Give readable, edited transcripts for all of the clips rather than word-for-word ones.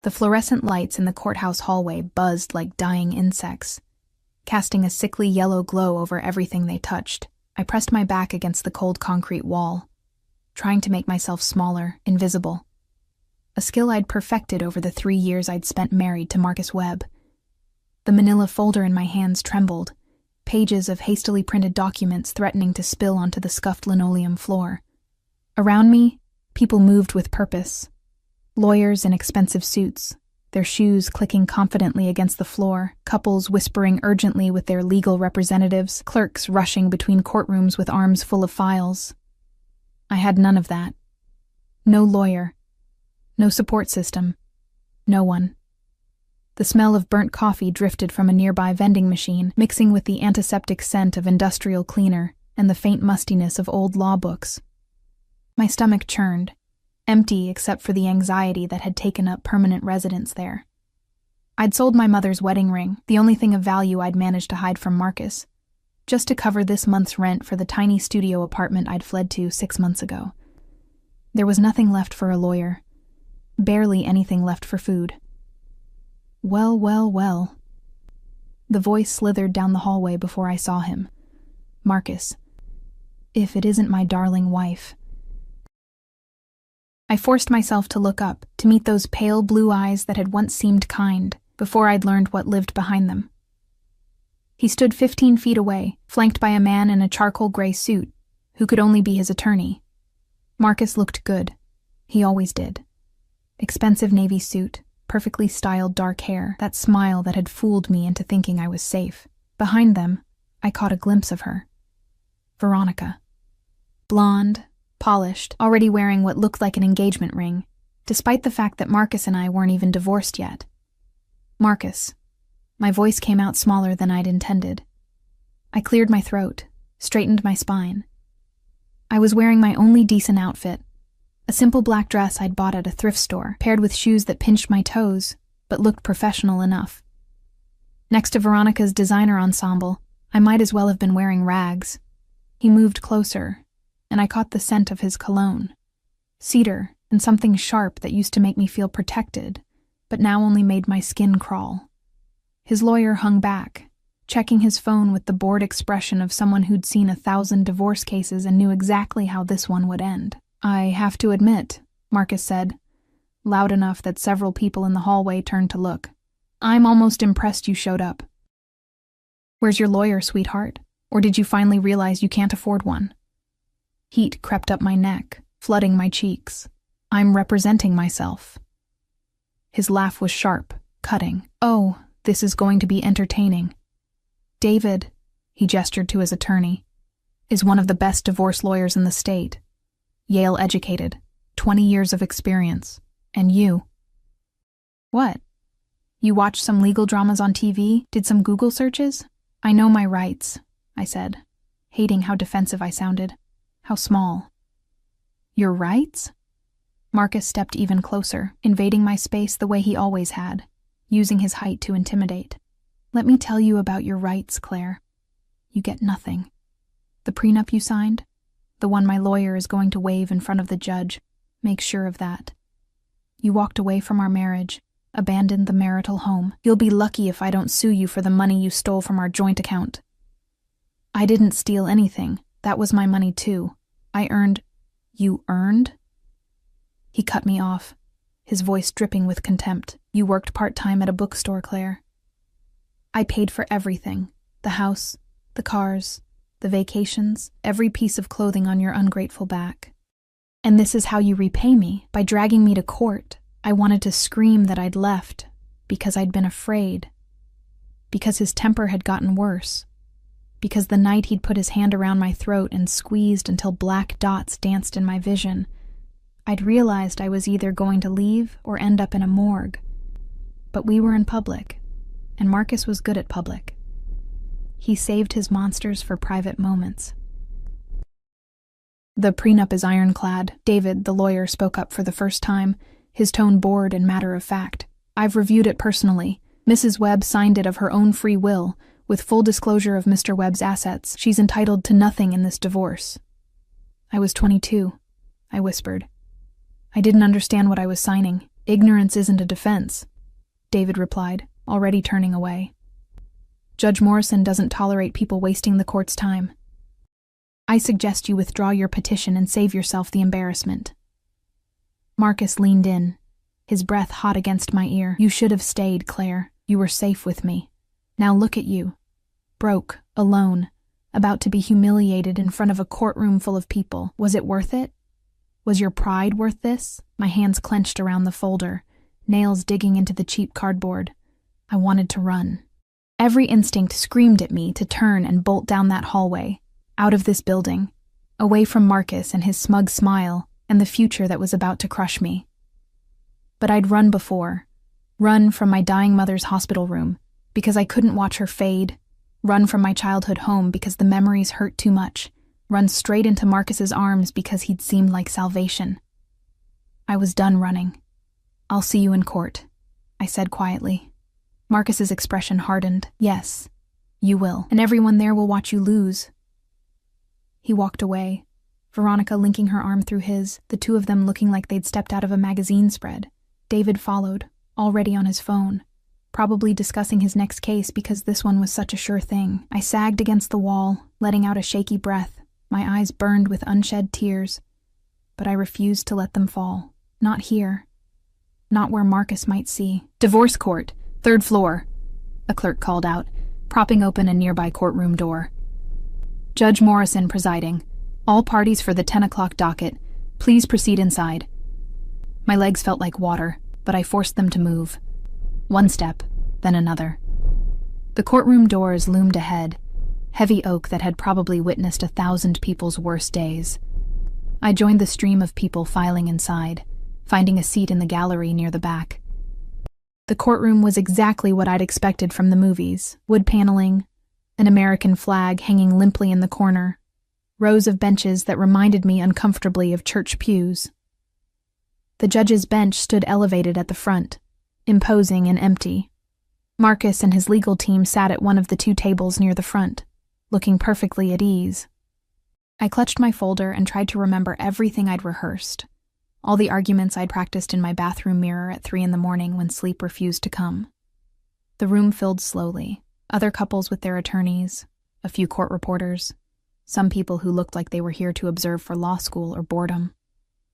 The fluorescent lights in the courthouse hallway buzzed like dying insects, casting a sickly yellow glow over everything they touched. I pressed my back against the cold concrete wall, trying to make myself smaller, invisible. A skill I'd perfected over the 3 years I'd spent married to Marcus Webb. The manila folder in my hands trembled, pages of hastily printed documents threatening to spill onto the scuffed linoleum floor. Around me, people moved with purpose. Lawyers in expensive suits, their shoes clicking confidently against the floor, couples whispering urgently with their legal representatives, clerks rushing between courtrooms with arms full of files. I had none of that. No lawyer. No support system. No one. The smell of burnt coffee drifted from a nearby vending machine, mixing with the antiseptic scent of industrial cleaner and the faint mustiness of old law books. My stomach churned, empty except for the anxiety that had taken up permanent residence there. I'd sold my mother's wedding ring, the only thing of value I'd managed to hide from Marcus, just to cover this month's rent for the tiny studio apartment I'd fled to 6 months ago. There was nothing left for a lawyer, barely anything left for food. Well, well, well. The voice slithered down the hallway before I saw him. Marcus. If it isn't my darling wife. I forced myself to look up, to meet those pale blue eyes that had once seemed kind, before I'd learned what lived behind them. He stood 15 feet away, flanked by a man in a charcoal gray suit, who could only be his attorney. Marcus looked good. He always did. Expensive navy suit, perfectly styled dark hair, that smile that had fooled me into thinking I was safe. Behind them, I caught a glimpse of her. Veronica. Blonde, polished, already wearing what looked like an engagement ring, despite the fact that Marcus and I weren't even divorced yet. Marcus. My voice came out smaller than I'd intended. I cleared my throat, straightened my spine. I was wearing my only decent outfit, a simple black dress I'd bought at a thrift store, paired with shoes that pinched my toes, but looked professional enough. Next to Veronica's designer ensemble, I might as well have been wearing rags. He moved closer, and I caught the scent of his cologne. Cedar and something sharp that used to make me feel protected, but now only made my skin crawl. His lawyer hung back, checking his phone with the bored expression of someone who'd seen 1,000 divorce cases and knew exactly how this one would end. I have to admit, Marcus said, loud enough that several people in the hallway turned to look. I'm almost impressed you showed up. Where's your lawyer, sweetheart? Or did you finally realize you can't afford one? Heat crept up my neck, flooding my cheeks. I'm representing myself. His laugh was sharp, cutting. Oh, this is going to be entertaining. David, he gestured to his attorney, is one of the best divorce lawyers in the state. Yale educated, 20 years of experience. And you. What? You watched some legal dramas on TV? Did some Google searches? I know my rights, I said, hating how defensive I sounded. How small. Your rights? Marcus stepped even closer, invading my space the way he always had, using his height to intimidate. Let me tell you about your rights, Claire. You get nothing. The prenup you signed? The one my lawyer is going to waive in front of the judge. Make sure of that. You walked away from our marriage, abandoned the marital home. You'll be lucky if I don't sue you for the money you stole from our joint account. I didn't steal anything. That was my money too. I earned... You earned? He cut me off, his voice dripping with contempt. You worked part-time at a bookstore, Claire. I paid for everything. The house, the cars, the vacations, every piece of clothing on your ungrateful back. And this is how you repay me, by dragging me to court. I wanted to scream that I'd left, because I'd been afraid. Because his temper had gotten worse. Because the night he'd put his hand around my throat and squeezed until black dots danced in my vision, I'd realized I was either going to leave or end up in a morgue. But we were in public, and Marcus was good at public. He saved his monsters for private moments. The prenup is ironclad. David, the lawyer, spoke up for the first time, his tone bored and matter-of-fact. I've reviewed it personally. Mrs. Webb signed it of her own free will, with full disclosure of Mr. Webb's assets. She's entitled to nothing in this divorce. I was 22, I whispered. I didn't understand what I was signing. Ignorance isn't a defense, David replied, already turning away. Judge Morrison doesn't tolerate people wasting the court's time. I suggest you withdraw your petition and save yourself the embarrassment. Marcus leaned in, his breath hot against my ear. You should have stayed, Claire. You were safe with me. Now look at you. Broke, alone, about to be humiliated in front of a courtroom full of people. Was it worth it? Was your pride worth this? My hands clenched around the folder, nails digging into the cheap cardboard. I wanted to run. Every instinct screamed at me to turn and bolt down that hallway, out of this building, away from Marcus and his smug smile and the future that was about to crush me. But I'd run before. Run from my dying mother's hospital room because I couldn't watch her fade. Run from my childhood home because the memories hurt too much. Run straight into Marcus's arms because he'd seemed like salvation. I was done running. I'll see you in court, I said quietly. Marcus's expression hardened. Yes, you will, and everyone there will watch you lose. He walked away, Veronica linking her arm through his, the two of them looking like they'd stepped out of a magazine spread. David followed, already on his phone, probably discussing his next case because this one was such a sure thing. I sagged against the wall, letting out a shaky breath. My eyes burned with unshed tears, but I refused to let them fall. Not here. Not where Marcus might see. Divorce court, 3rd floor, a clerk called out, propping open a nearby courtroom door. Judge Morrison presiding. All parties for the 10 o'clock docket. Please proceed inside. My legs felt like water, but I forced them to move. One step, then another. The courtroom doors loomed ahead, heavy oak that had probably witnessed 1,000 people's worst days. I joined the stream of people filing inside, finding a seat in the gallery near the back. The courtroom was exactly what I'd expected from the movies. Wood paneling, an American flag hanging limply in the corner, rows of benches that reminded me uncomfortably of church pews. The judge's bench stood elevated at the front, imposing and empty. Marcus and his legal team sat at one of the 2 tables near the front, looking perfectly at ease. I clutched my folder and tried to remember everything I'd rehearsed, all the arguments I'd practiced in my bathroom mirror at 3 a.m. when sleep refused to come. The room filled slowly, other couples with their attorneys, a few court reporters, some people who looked like they were here to observe for law school or boredom.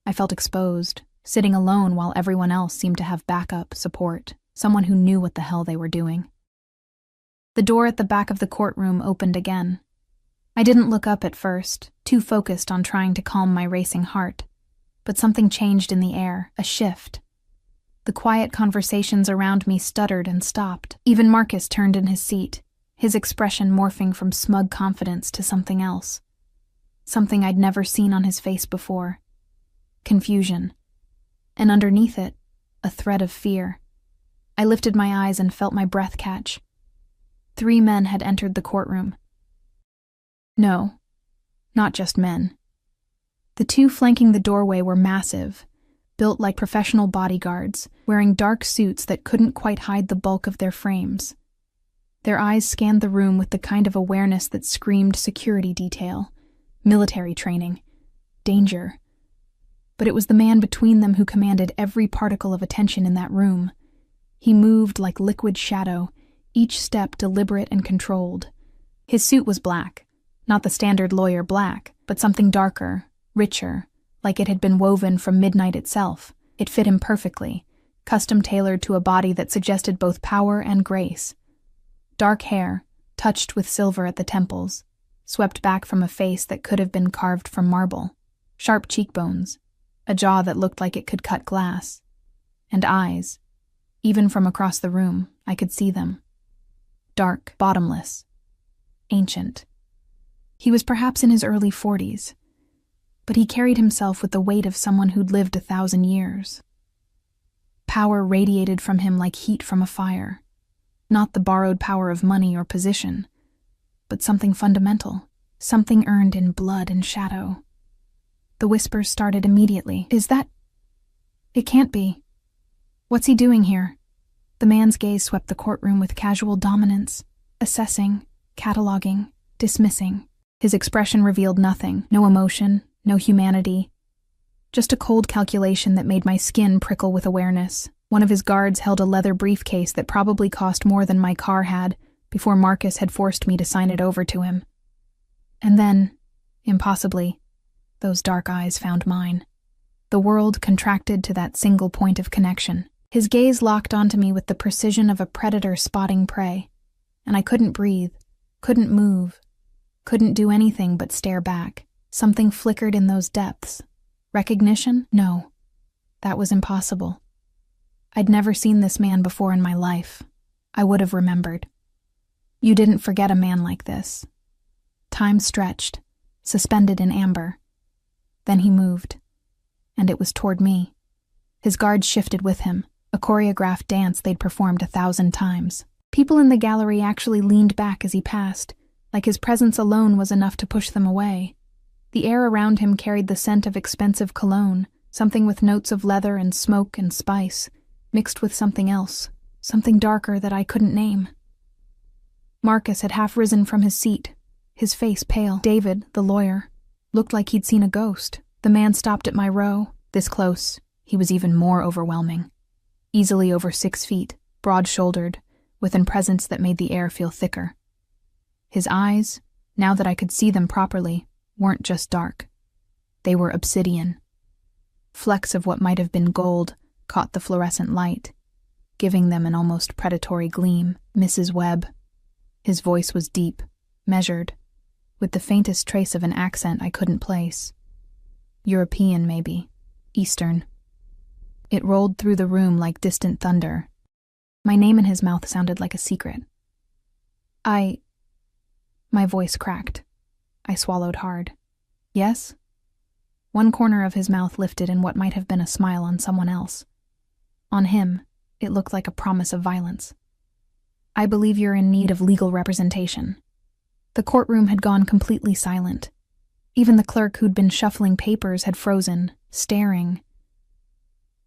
I felt exposed, sitting alone while everyone else seemed to have backup, support, someone who knew what the hell they were doing. The door at the back of the courtroom opened again. I didn't look up at first, too focused on trying to calm my racing heart. But something changed in the air, a shift. The quiet conversations around me stuttered and stopped. Even Marcus turned in his seat, his expression morphing from smug confidence to something else. Something I'd never seen on his face before. Confusion. And underneath it, a thread of fear. I lifted my eyes and felt my breath catch. 3 men had entered the courtroom. No, not just men. The 2 flanking the doorway were massive, built like professional bodyguards, wearing dark suits that couldn't quite hide the bulk of their frames. Their eyes scanned the room with the kind of awareness that screamed security detail, military training, danger. But it was the man between them who commanded every particle of attention in that room. He moved like liquid shadow, each step deliberate and controlled. His suit was black, not the standard lawyer black, but something darker, richer, like it had been woven from midnight itself. It fit him perfectly, custom-tailored to a body that suggested both power and grace. Dark hair, touched with silver at the temples, swept back from a face that could have been carved from marble. Sharp cheekbones, a jaw that looked like it could cut glass. And eyes. Even from across the room, I could see them. Dark, bottomless, ancient. He was perhaps in his early 40s, but he carried himself with the weight of someone who'd lived 1,000 years. Power radiated from him like heat from a fire, not the borrowed power of money or position, but something fundamental, something earned in blood and shadow. The whispers started immediately. Is that... It can't be. What's he doing here? The man's gaze swept the courtroom with casual dominance, assessing, cataloging, dismissing. His expression revealed nothing, no emotion, no humanity. Just a cold calculation that made my skin prickle with awareness. One of his guards held a leather briefcase that probably cost more than my car had before Marcus had forced me to sign it over to him. And then, impossibly, those dark eyes found mine. The world contracted to that single point of connection. His gaze locked onto me with the precision of a predator spotting prey, and I couldn't breathe, couldn't move, couldn't do anything but stare back. Something flickered in those depths. Recognition? No. That was impossible. I'd never seen this man before in my life. I would have remembered. You didn't forget a man like this. Time stretched, suspended in amber. Then he moved, and it was toward me. His guards shifted with him, a choreographed dance they'd performed 1,000 times. People in the gallery actually leaned back as he passed, like his presence alone was enough to push them away. The air around him carried the scent of expensive cologne, something with notes of leather and smoke and spice, mixed with something else, something darker that I couldn't name. Marcus had half risen from his seat, his face pale. David, the lawyer, looked like he'd seen a ghost. The man stopped at my row. This close, he was even more overwhelming. Easily over 6 feet, broad-shouldered, with a presence that made the air feel thicker. His eyes, now that I could see them properly, weren't just dark. They were obsidian. Flecks of what might have been gold caught the fluorescent light, giving them an almost predatory gleam. Mrs. Webb. His voice was deep, measured, with the faintest trace of an accent I couldn't place. European, maybe. Eastern. It rolled through the room like distant thunder. My name in his mouth sounded like a secret. My voice cracked. I swallowed hard. Yes? One corner of his mouth lifted in what might have been a smile on someone else. On him, it looked like a promise of violence. I believe you're in need of legal representation. The courtroom had gone completely silent. Even the clerk who'd been shuffling papers had frozen, staring.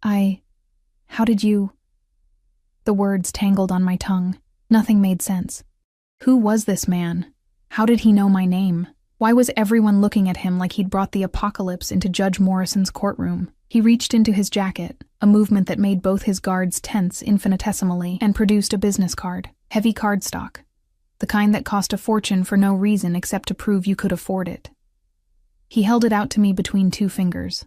How did you... The words tangled on my tongue. Nothing made sense. Who was this man? How did he know my name? Why was everyone looking at him like he'd brought the apocalypse into Judge Morrison's courtroom? He reached into his jacket, a movement that made both his guards tense infinitesimally, and produced a business card. Heavy cardstock. The kind that cost a fortune for no reason except to prove you could afford it. He held it out to me between 2 fingers.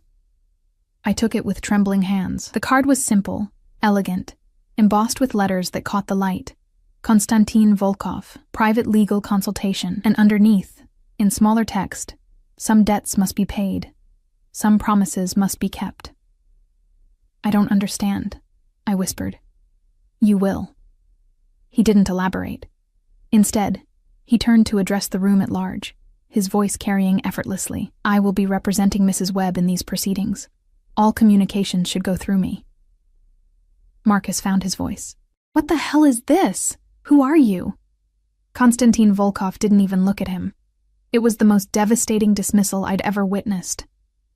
I took it with trembling hands. The card was simple, elegant, embossed with letters that caught the light. Konstantin Volkov, private legal consultation, and underneath, in smaller text, some debts must be paid. Some promises must be kept. I don't understand, I whispered. You will. He didn't elaborate. Instead, he turned to address the room at large, his voice carrying effortlessly. I will be representing Mrs. Webb in these proceedings. All communications should go through me. Marcus found his voice. What the hell is this? Who are you? Konstantin Volkov didn't even look at him. It was the most devastating dismissal I'd ever witnessed.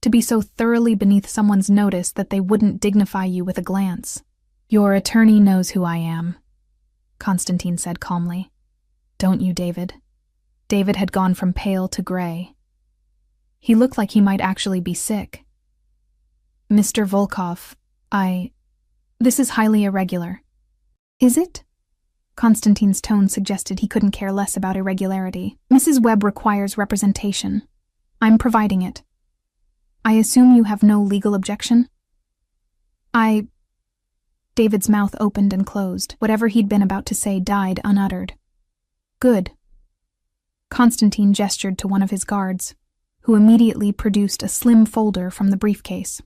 To be so thoroughly beneath someone's notice that they wouldn't dignify you with a glance. Your attorney knows who I am, Konstantin said calmly. Don't you, David? David had gone from pale to gray. He looked like he might actually be sick. Mr. Volkov, This is highly irregular. Is it? Konstantin's tone suggested he couldn't care less about irregularity. Mrs. Webb requires representation. I'm providing it. I assume you have no legal objection? David's mouth opened and closed. Whatever he'd been about to say died unuttered. Good. Konstantin gestured to one of his guards, who immediately produced a slim folder from the briefcase.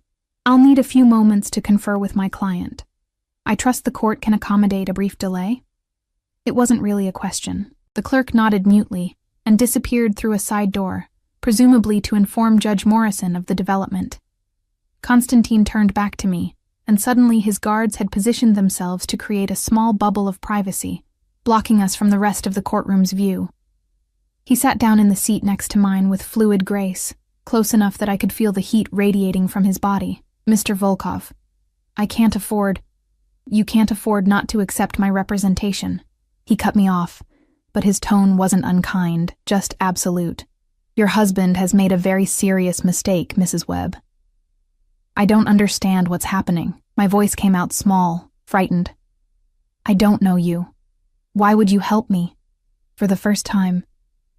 I'll need a few moments to confer with my client. I trust the court can accommodate a brief delay? It wasn't really a question. The clerk nodded mutely and disappeared through a side door, presumably to inform Judge Morrison of the development. Konstantin turned back to me, and suddenly his guards had positioned themselves to create a small bubble of privacy, blocking us from the rest of the courtroom's view. He sat down in the seat next to mine with fluid grace, close enough that I could feel the heat radiating from his body. Mr. Volkov, you can't afford not to accept my representation. He cut me off, but his tone wasn't unkind, just absolute. Your husband has made a very serious mistake, Mrs. Webb. I don't understand what's happening. My voice came out small, frightened. I don't know you. Why would you help me? For the first time,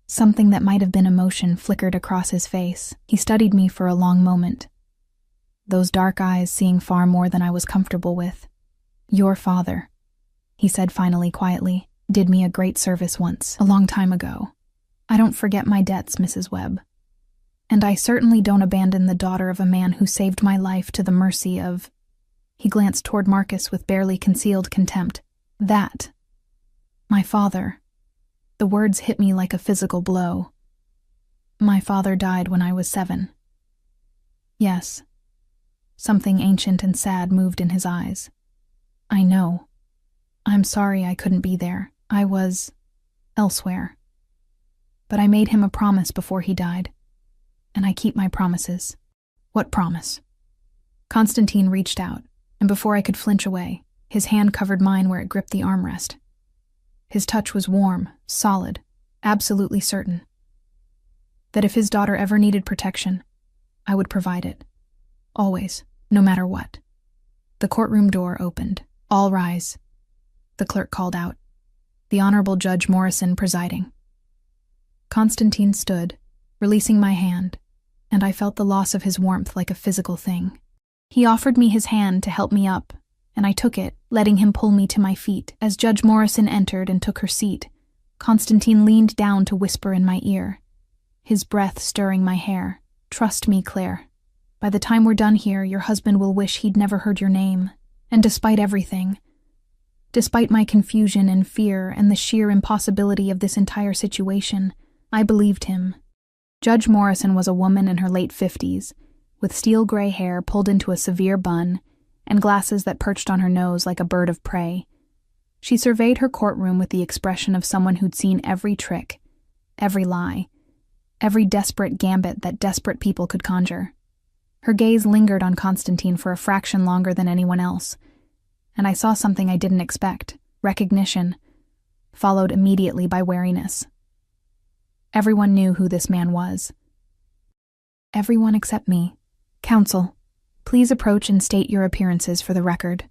something that might have been emotion flickered across his face. He studied me for a long moment, those dark eyes seeing far more than I was comfortable with. Your father, he said finally quietly, did me a great service once, a long time ago. I don't forget my debts, Mrs. Webb. And I certainly don't abandon the daughter of a man who saved my life to the mercy of... He glanced toward Marcus with barely concealed contempt. That. My father. The words hit me like a physical blow. My father died when I was 7. Yes. Something ancient and sad moved in his eyes. I know. I'm sorry I couldn't be there. I was... elsewhere. But I made him a promise before he died. And I keep my promises. What promise? Constantine reached out, and before I could flinch away, his hand covered mine where it gripped the armrest. His touch was warm, solid, absolutely certain. That if his daughter ever needed protection, I would provide it. Always, no matter what. The courtroom door opened. All rise. The clerk called out. The Honorable Judge Morrison presiding. Constantine stood, releasing my hand, and I felt the loss of his warmth like a physical thing. He offered me his hand to help me up, and I took it, letting him pull me to my feet. As Judge Morrison entered and took her seat, Constantine leaned down to whisper in my ear, his breath stirring my hair. Trust me, Claire. By the time we're done here, your husband will wish he'd never heard your name. And despite everything, despite my confusion and fear and the sheer impossibility of this entire situation, I believed him. Judge Morrison was a woman in her late 50s, with steel gray hair pulled into a severe bun and glasses that perched on her nose like a bird of prey. She surveyed her courtroom with the expression of someone who'd seen every trick, every lie, every desperate gambit that desperate people could conjure. Her gaze lingered on Constantine for a fraction longer than anyone else, and I saw something I didn't expect, recognition, followed immediately by wariness. Everyone knew who this man was. Everyone except me. Counsel, please approach and state your appearances for the record,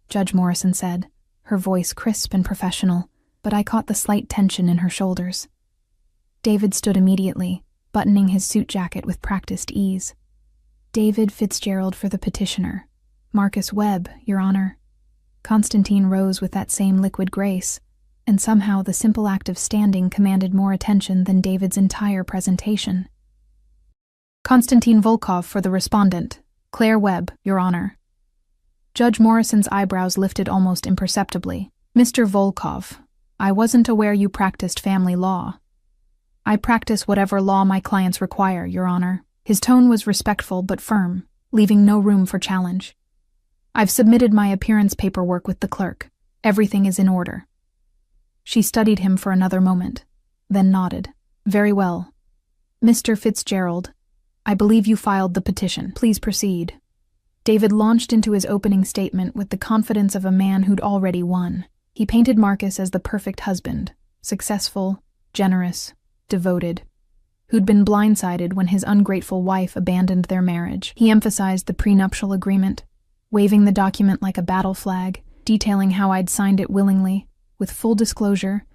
Judge Morrison said, her voice crisp and professional, but I caught the slight tension in her shoulders. David stood immediately, buttoning his suit jacket with practiced ease. David Fitzgerald for the petitioner. Marcus Webb, Your Honor. Constantine rose with that same liquid grace, and somehow the simple act of standing commanded more attention than David's entire presentation. Constantine Volkov for the respondent. Claire Webb, Your Honor. Judge Morrison's eyebrows lifted almost imperceptibly. Mr. Volkov, I wasn't aware you practiced family law. I practice whatever law my clients require, Your Honor. His tone was respectful but firm, leaving no room for challenge. I've submitted my appearance paperwork with the clerk. Everything is in order. She studied him for another moment, then nodded. Very well. Mr. Fitzgerald, I believe you filed the petition. Please proceed. David launched into his opening statement with the confidence of a man who'd already won. He painted Marcus as the perfect husband, successful, generous, devoted, who'd been blindsided when his ungrateful wife abandoned their marriage. He emphasized the prenuptial agreement, waving the document like a battle flag, detailing how I'd signed it willingly, with full disclosure,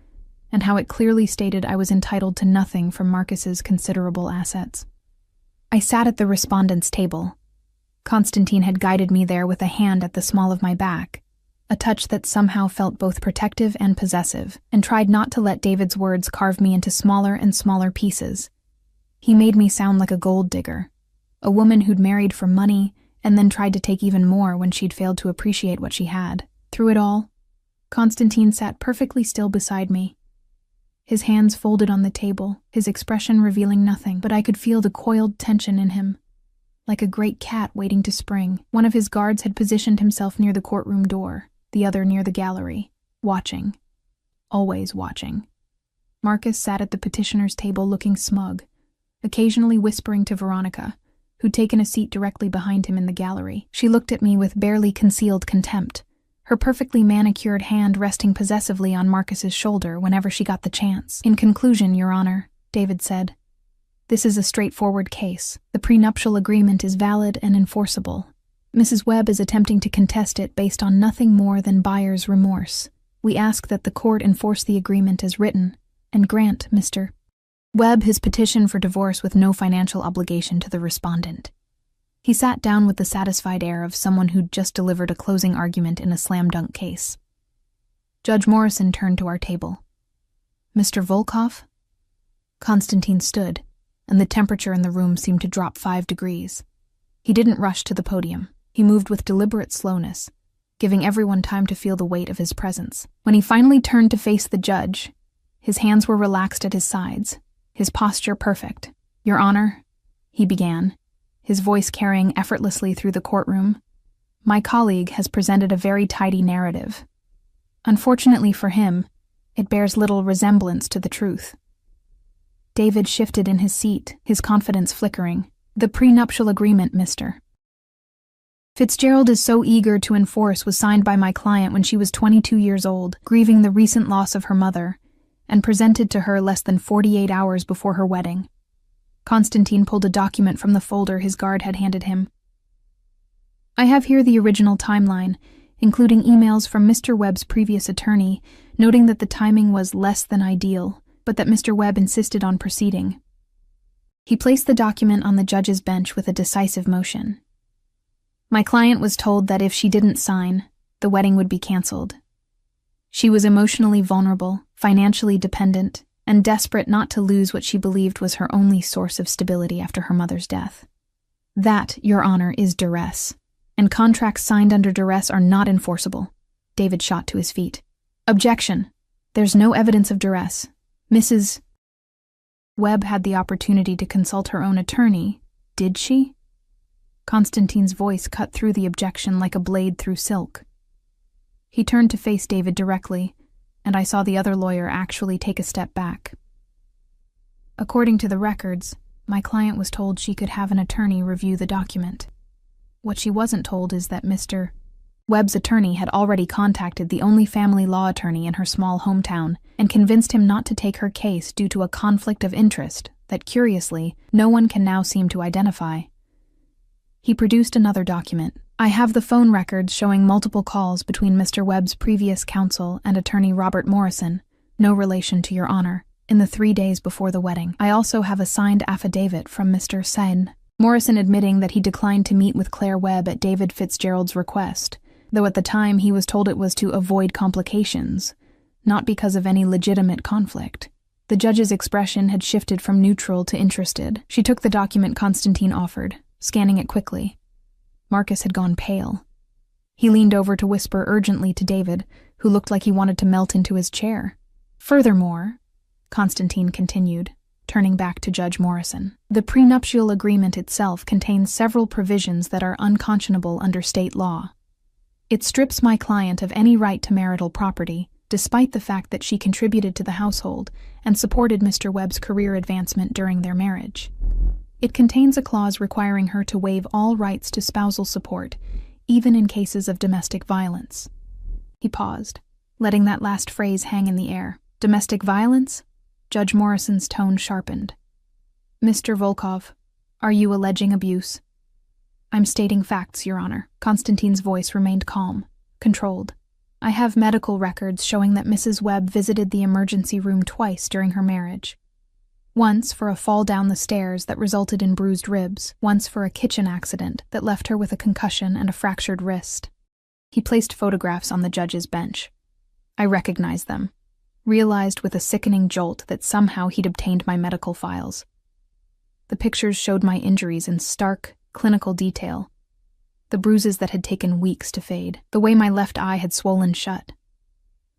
and how it clearly stated I was entitled to nothing from Marcus's considerable assets. I sat at the respondent's table. Constantine had guided me there with a hand at the small of my back, a touch that somehow felt both protective and possessive, and tried not to let David's words carve me into smaller and smaller pieces. He made me sound like a gold digger, a woman who'd married for money and then tried to take even more when she'd failed to appreciate what she had. Through it all, Constantine sat perfectly still beside me, his hands folded on the table, his expression revealing nothing, but I could feel the coiled tension in him, like a great cat waiting to spring. One of his guards had positioned himself near the courtroom door, the other near the gallery, watching. Always watching. Marcus sat at the petitioner's table looking smug, occasionally whispering to Veronica, who'd taken a seat directly behind him in the gallery. She looked at me with barely concealed contempt, her perfectly manicured hand resting possessively on Marcus's shoulder whenever she got the chance. In conclusion, Your Honor, David said, This is a straightforward case. The prenuptial agreement is valid and enforceable. Mrs. Webb is attempting to contest it based on nothing more than buyer's remorse. We ask that the court enforce the agreement as written and grant Mr. Webb his petition for divorce with no financial obligation to the respondent. He sat down with the satisfied air of someone who'd just delivered a closing argument in a slam-dunk case. Judge Morrison turned to our table. Mr. Volkov? Konstantin stood, and the temperature in the room seemed to drop 5 degrees. He didn't rush to the podium. He moved with deliberate slowness, giving everyone time to feel the weight of his presence. When he finally turned to face the judge, his hands were relaxed at his sides, his posture perfect. "Your Honor," he began, his voice carrying effortlessly through the courtroom, "my colleague has presented a very tidy narrative. Unfortunately for him, it bears little resemblance to the truth." David shifted in his seat, his confidence flickering. "The prenuptial agreement, Mr. Fitzgerald is so eager to enforce was signed by my client when she was 22 years old, grieving the recent loss of her mother, and presented to her less than 48 hours before her wedding." Konstantin pulled a document from the folder his guard had handed him. "I have here the original timeline, including emails from Mr. Webb's previous attorney, noting that the timing was less than ideal, but that Mr. Webb insisted on proceeding." He placed the document on the judge's bench with a decisive motion. "My client was told that if she didn't sign, the wedding would be canceled. She was emotionally vulnerable, financially dependent, and desperate not to lose what she believed was her only source of stability after her mother's death. That, Your Honor, is duress, and contracts signed under duress are not enforceable." David shot to his feet. "Objection. There's no evidence of duress. Mrs. Webb had the opportunity to consult her own attorney, did she?" Konstantin's voice cut through the objection like a blade through silk. He turned to face David directly, and I saw the other lawyer actually take a step back. "According to the records, my client was told she could have an attorney review the document. What she wasn't told is that Mr. Webb's attorney had already contacted the only family law attorney in her small hometown and convinced him not to take her case due to a conflict of interest that, curiously, no one can now seem to identify." He produced another document. "I have the phone records showing multiple calls between Mr. Webb's previous counsel and attorney Robert Morrison, no relation to Your Honor, in the 3 days before the wedding. I also have a signed affidavit from Mr. Sen Morrison admitting that he declined to meet with Claire Webb at David Fitzgerald's request, though at the time he was told it was to avoid complications, not because of any legitimate conflict." The judge's expression had shifted from neutral to interested. She took the document Konstantin offered, scanning it quickly. Marcus had gone pale. He leaned over to whisper urgently to David, who looked like he wanted to melt into his chair. "Furthermore," Konstantin continued, turning back to Judge Morrison, "the prenuptial agreement itself contains several provisions that are unconscionable under state law. It strips my client of any right to marital property, despite the fact that she contributed to the household and supported Mr. Webb's career advancement during their marriage. It contains a clause requiring her to waive all rights to spousal support, even in cases of domestic violence." He paused, letting that last phrase hang in the air. "Domestic violence?" Judge Morrison's tone sharpened. "Mr. Volkov, are you alleging abuse?" "I'm stating facts, Your Honor." Konstantin's voice remained calm, controlled. "I have medical records showing that Mrs. Webb visited the emergency room twice during her marriage. Once for a fall down the stairs that resulted in bruised ribs, once for a kitchen accident that left her with a concussion and a fractured wrist." He placed photographs on the judge's bench. I recognized them, realized with a sickening jolt that somehow he'd obtained my medical files. The pictures showed my injuries in stark, clinical detail. The bruises that had taken weeks to fade, the way my left eye had swollen shut,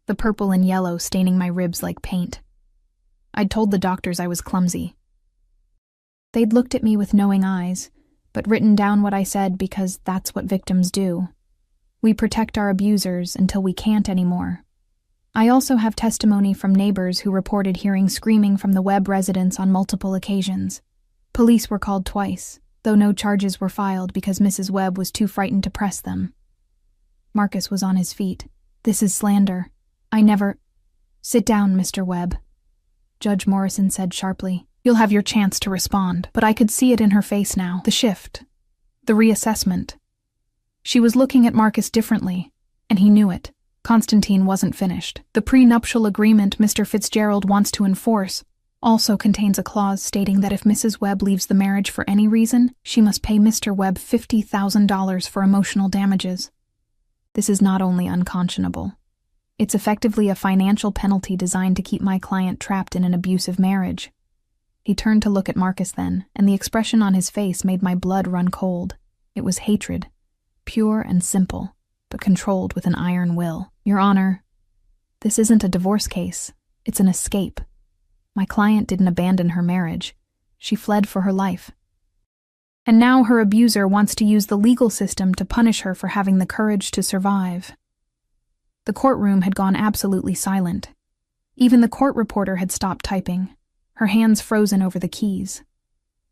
the purple and yellow staining my ribs like paint. I'd told the doctors I was clumsy. They'd looked at me with knowing eyes, but written down what I said because that's what victims do. We protect our abusers until we can't anymore. I also have testimony from neighbors who reported hearing screaming from the Webb residence on multiple occasions. Police were called twice, though no charges were filed because Mrs. Webb was too frightened to press them. Marcus was on his feet. "This is slander. I never—" "Sit down, Mr. Webb," Judge Morrison said sharply. You'll have your chance to respond, but I could see it in her face now. The shift. The reassessment. She was looking at Marcus differently, and he knew it. Constantine wasn't finished. The prenuptial agreement Mr. Fitzgerald wants to enforce also contains a clause stating that if Mrs. Webb leaves the marriage for any reason, she must pay Mr. Webb $50,000 for emotional damages. This is not only unconscionable. It's effectively a financial penalty designed to keep my client trapped in an abusive marriage. He turned to look at Marcus then, and the expression on his face made my blood run cold. It was hatred, pure and simple, but controlled with an iron will. Your Honor, this isn't a divorce case. It's an escape. My client didn't abandon her marriage. She fled for her life. And now her abuser wants to use the legal system to punish her for having the courage to survive. The courtroom had gone absolutely silent. Even the court reporter had stopped typing, her hands frozen over the keys.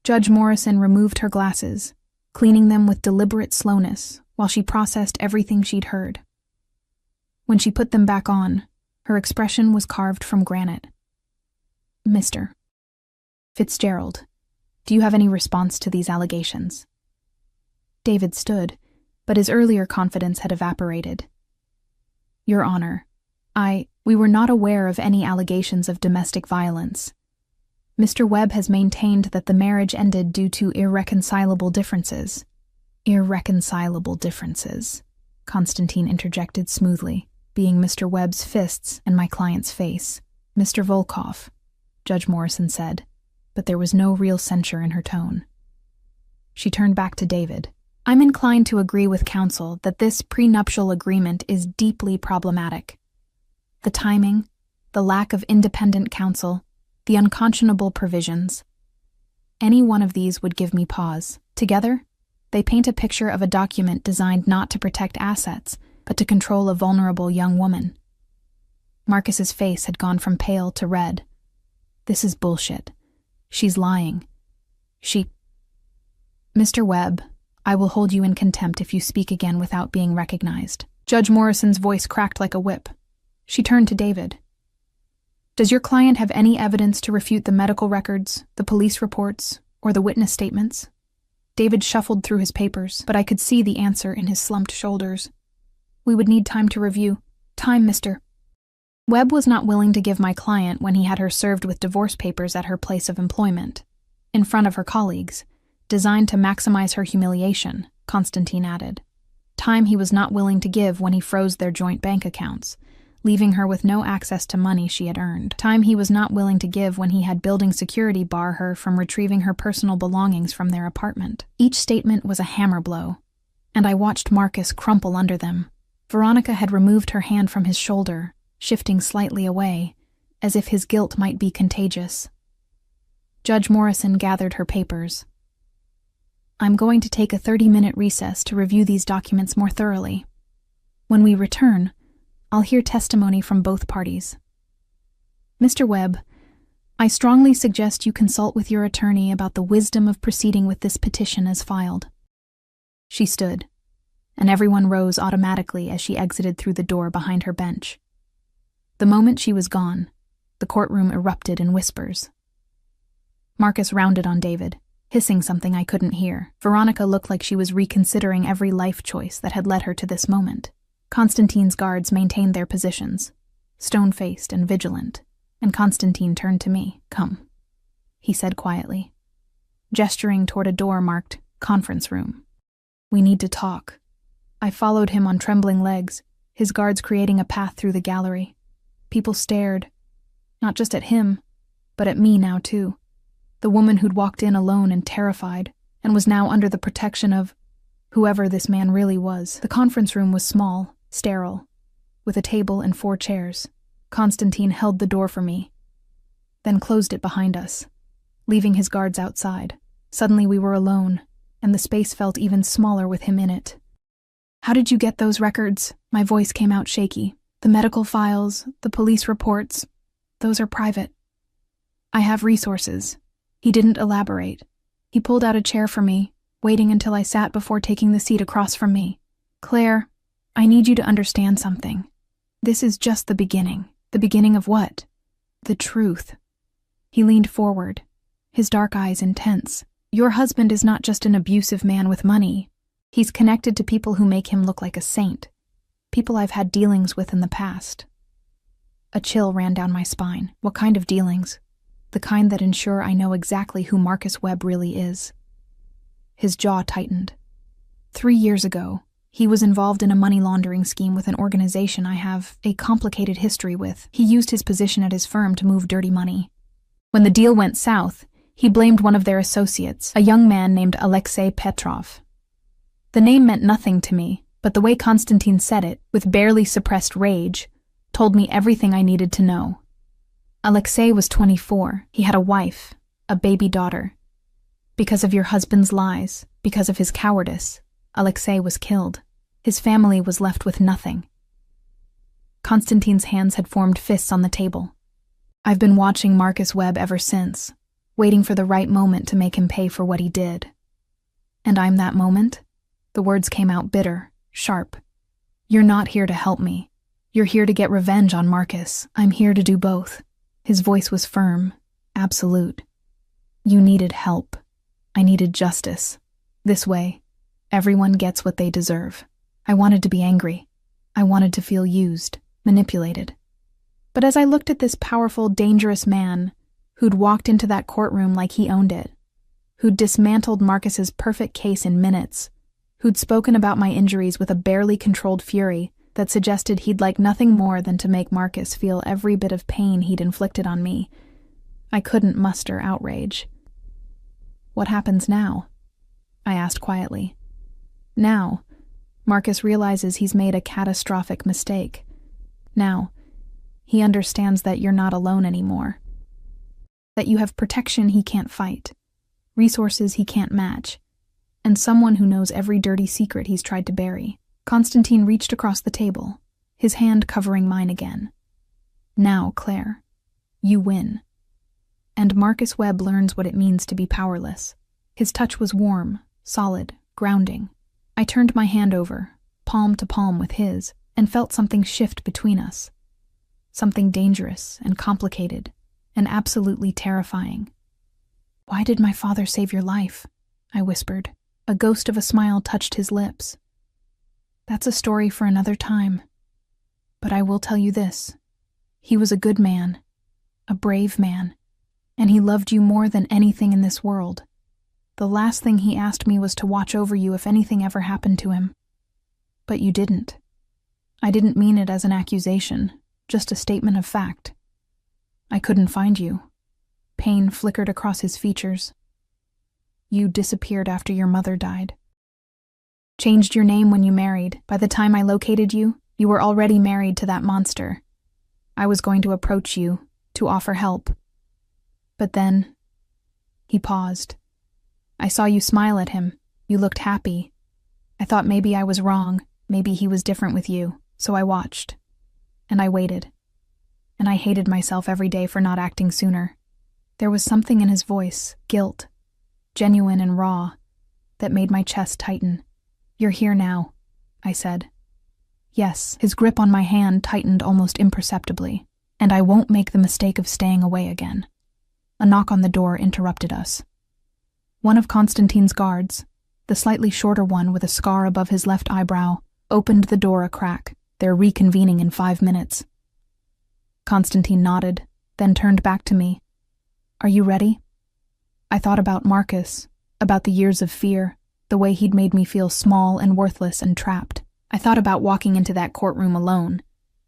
Judge Morrison removed her glasses, cleaning them with deliberate slowness while she processed everything she'd heard. When she put them back on, her expression was carved from granite. Mr. Fitzgerald, do you have any response to these allegations? David stood, but his earlier confidence had evaporated. Your Honor, we were not aware of any allegations of domestic violence. Mr. Webb has maintained that the marriage ended due to irreconcilable differences. Irreconcilable differences, Constantine interjected smoothly, being Mr. Webb's fists and my client's face. Mr. Volkov, Judge Morrison said, but there was no real censure in her tone. She turned back to David. I'm inclined to agree with counsel that this prenuptial agreement is deeply problematic. The timing, the lack of independent counsel, the unconscionable provisions. Any one of these would give me pause. Together, they paint a picture of a document designed not to protect assets, but to control a vulnerable young woman. Marcus's face had gone from pale to red. This is bullshit. She's lying. Mr. Webb, I will hold you in contempt if you speak again without being recognized. Judge Morrison's voice cracked like a whip. She turned to David. Does your client have any evidence to refute the medical records, the police reports, or the witness statements? David shuffled through his papers, but I could see the answer in his slumped shoulders. We would need time to review. Time, Mr. Webb was not willing to give my client when he had her served with divorce papers at her place of employment, in front of her colleagues, designed to maximize her humiliation, Constantine added. Time he was not willing to give when he froze their joint bank accounts, leaving her with no access to money she had earned. Time he was not willing to give when he had building security bar her from retrieving her personal belongings from their apartment. Each statement was a hammer blow, and I watched Marcus crumple under them. Veronica had removed her hand from his shoulder, shifting slightly away, as if his guilt might be contagious. Judge Morrison gathered her papers. I'm going to take a 30-minute recess to review these documents more thoroughly. When we return, I'll hear testimony from both parties. Mr. Webb, I strongly suggest you consult with your attorney about the wisdom of proceeding with this petition as filed. She stood, and everyone rose automatically as she exited through the door behind her bench. The moment she was gone, the courtroom erupted in whispers. Marcus rounded on David, hissing something I couldn't hear. Veronica looked like she was reconsidering every life choice that had led her to this moment. Constantine's guards maintained their positions, stone-faced and vigilant, and Constantine turned to me. Come, he said quietly, gesturing toward a door marked conference room. We need to talk. I followed him on trembling legs, his guards creating a path through the gallery. People stared, not just at him, but at me now too. The woman who'd walked in alone and terrified, and was now under the protection of whoever this man really was. The conference room was small, sterile, with a table and 4 chairs. Constantine held the door for me, then closed it behind us, leaving his guards outside. Suddenly we were alone, and the space felt even smaller with him in it. How did you get those records? My voice came out shaky. The medical files, the police reports, those are private. I have resources. He didn't elaborate. He pulled out a chair for me, waiting until I sat before taking the seat across from me. Claire, I need you to understand something. This is just the beginning. The beginning of what? The truth. He leaned forward, his dark eyes intense. "Your husband is not just an abusive man with money. He's connected to people who make him look like a saint. People I've had dealings with in the past." A chill ran down my spine. What kind of dealings? The kind that ensure I know exactly who Marcus Webb really is. His jaw tightened. 3 years ago, he was involved in a money laundering scheme with an organization I have a complicated history with. He used his position at his firm to move dirty money. When the deal went south, he blamed one of their associates, a young man named Alexei Petrov. The name meant nothing to me, but the way Konstantin said it, with barely suppressed rage, told me everything I needed to know. Alexei was 24. He had a wife, a baby daughter. Because of your husband's lies, because of his cowardice, Alexei was killed. His family was left with nothing. Konstantin's hands had formed fists on the table. I've been watching Marcus Webb ever since, waiting for the right moment to make him pay for what he did. And I'm that moment? The words came out bitter, sharp. You're not here to help me. You're here to get revenge on Marcus. I'm here to do both. His voice was firm, absolute. You needed help. I needed justice. This way, everyone gets what they deserve. I wanted to be angry. I wanted to feel used, manipulated. But as I looked at this powerful, dangerous man who'd walked into that courtroom like he owned it, who'd dismantled Marcus's perfect case in minutes, who'd spoken about my injuries with a barely controlled fury that suggested he'd like nothing more than to make Marcus feel every bit of pain he'd inflicted on me, I couldn't muster outrage. What happens now? I asked quietly. Now, Marcus realizes he's made a catastrophic mistake. Now, he understands that you're not alone anymore. That you have protection he can't fight, resources he can't match, and someone who knows every dirty secret he's tried to bury. Konstantin reached across the table, his hand covering mine again. Now, Claire, you win. And Marcus Webb learns what it means to be powerless. His touch was warm, solid, grounding. I turned my hand over, palm to palm with his, and felt something shift between us. Something dangerous and complicated, and absolutely terrifying. "Why did my father save your life?" I whispered. A ghost of a smile touched his lips. "That's a story for another time. But I will tell you this. He was a good man, a brave man, and he loved you more than anything in this world. The last thing he asked me was to watch over you if anything ever happened to him. But you didn't. I didn't mean it as an accusation, just a statement of fact. I couldn't find you." Pain flickered across his features. "You disappeared after your mother died. Changed your name when you married. By the time I located you, you were already married to that monster. I was going to approach you, to offer help. But then..." He paused. "I saw you smile at him. You looked happy. I thought maybe I was wrong, maybe he was different with you, so I watched. And I waited. And I hated myself every day for not acting sooner." There was something in his voice, guilt, genuine and raw, that made my chest tighten. "You're here now," I said. "Yes." His grip on my hand tightened almost imperceptibly, "and I won't make the mistake of staying away again." A knock on the door interrupted us. One of Konstantin's guards, the slightly shorter one with a scar above his left eyebrow, opened the door a crack. "They're reconvening in 5 minutes." Konstantin nodded, then turned back to me. "Are you ready?" I thought about Marcus, about the years of fear, the way he'd made me feel small and worthless and trapped. I thought about walking into that courtroom alone,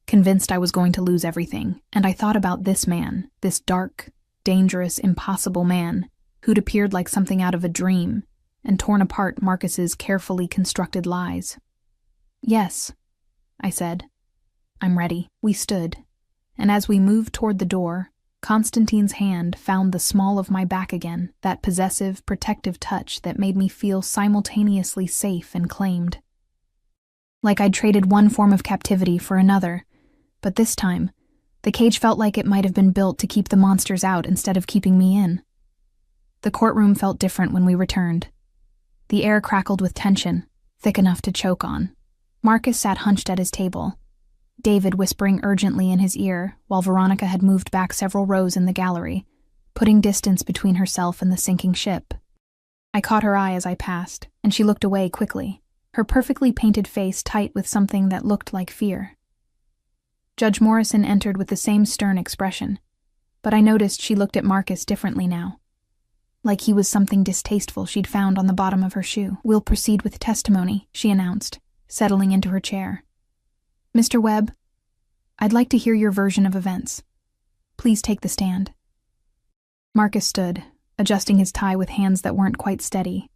convinced I was going to lose everything, and I thought about this man, this dark, dangerous, impossible man, who'd appeared like something out of a dream, and torn apart Marcus's carefully constructed lies. "Yes," I said. "I'm ready." We stood, and as we moved toward the door, Konstantin's hand found the small of my back again, that possessive, protective touch that made me feel simultaneously safe and claimed. Like I'd traded one form of captivity for another, but this time, the cage felt like it might have been built to keep the monsters out instead of keeping me in. The courtroom felt different when we returned. The air crackled with tension, thick enough to choke on. Marcus sat hunched at his table, David whispering urgently in his ear, while Veronica had moved back several rows in the gallery, putting distance between herself and the sinking ship. I caught her eye as I passed, and she looked away quickly, her perfectly painted face tight with something that looked like fear. Judge Morrison entered with the same stern expression, but I noticed she looked at Marcus differently now. Like he was something distasteful she'd found on the bottom of her shoe. "We'll proceed with testimony," she announced, settling into her chair. "Mr. Webb, I'd like to hear your version of events. Please take the stand." Marcus stood, adjusting his tie with hands that weren't quite steady.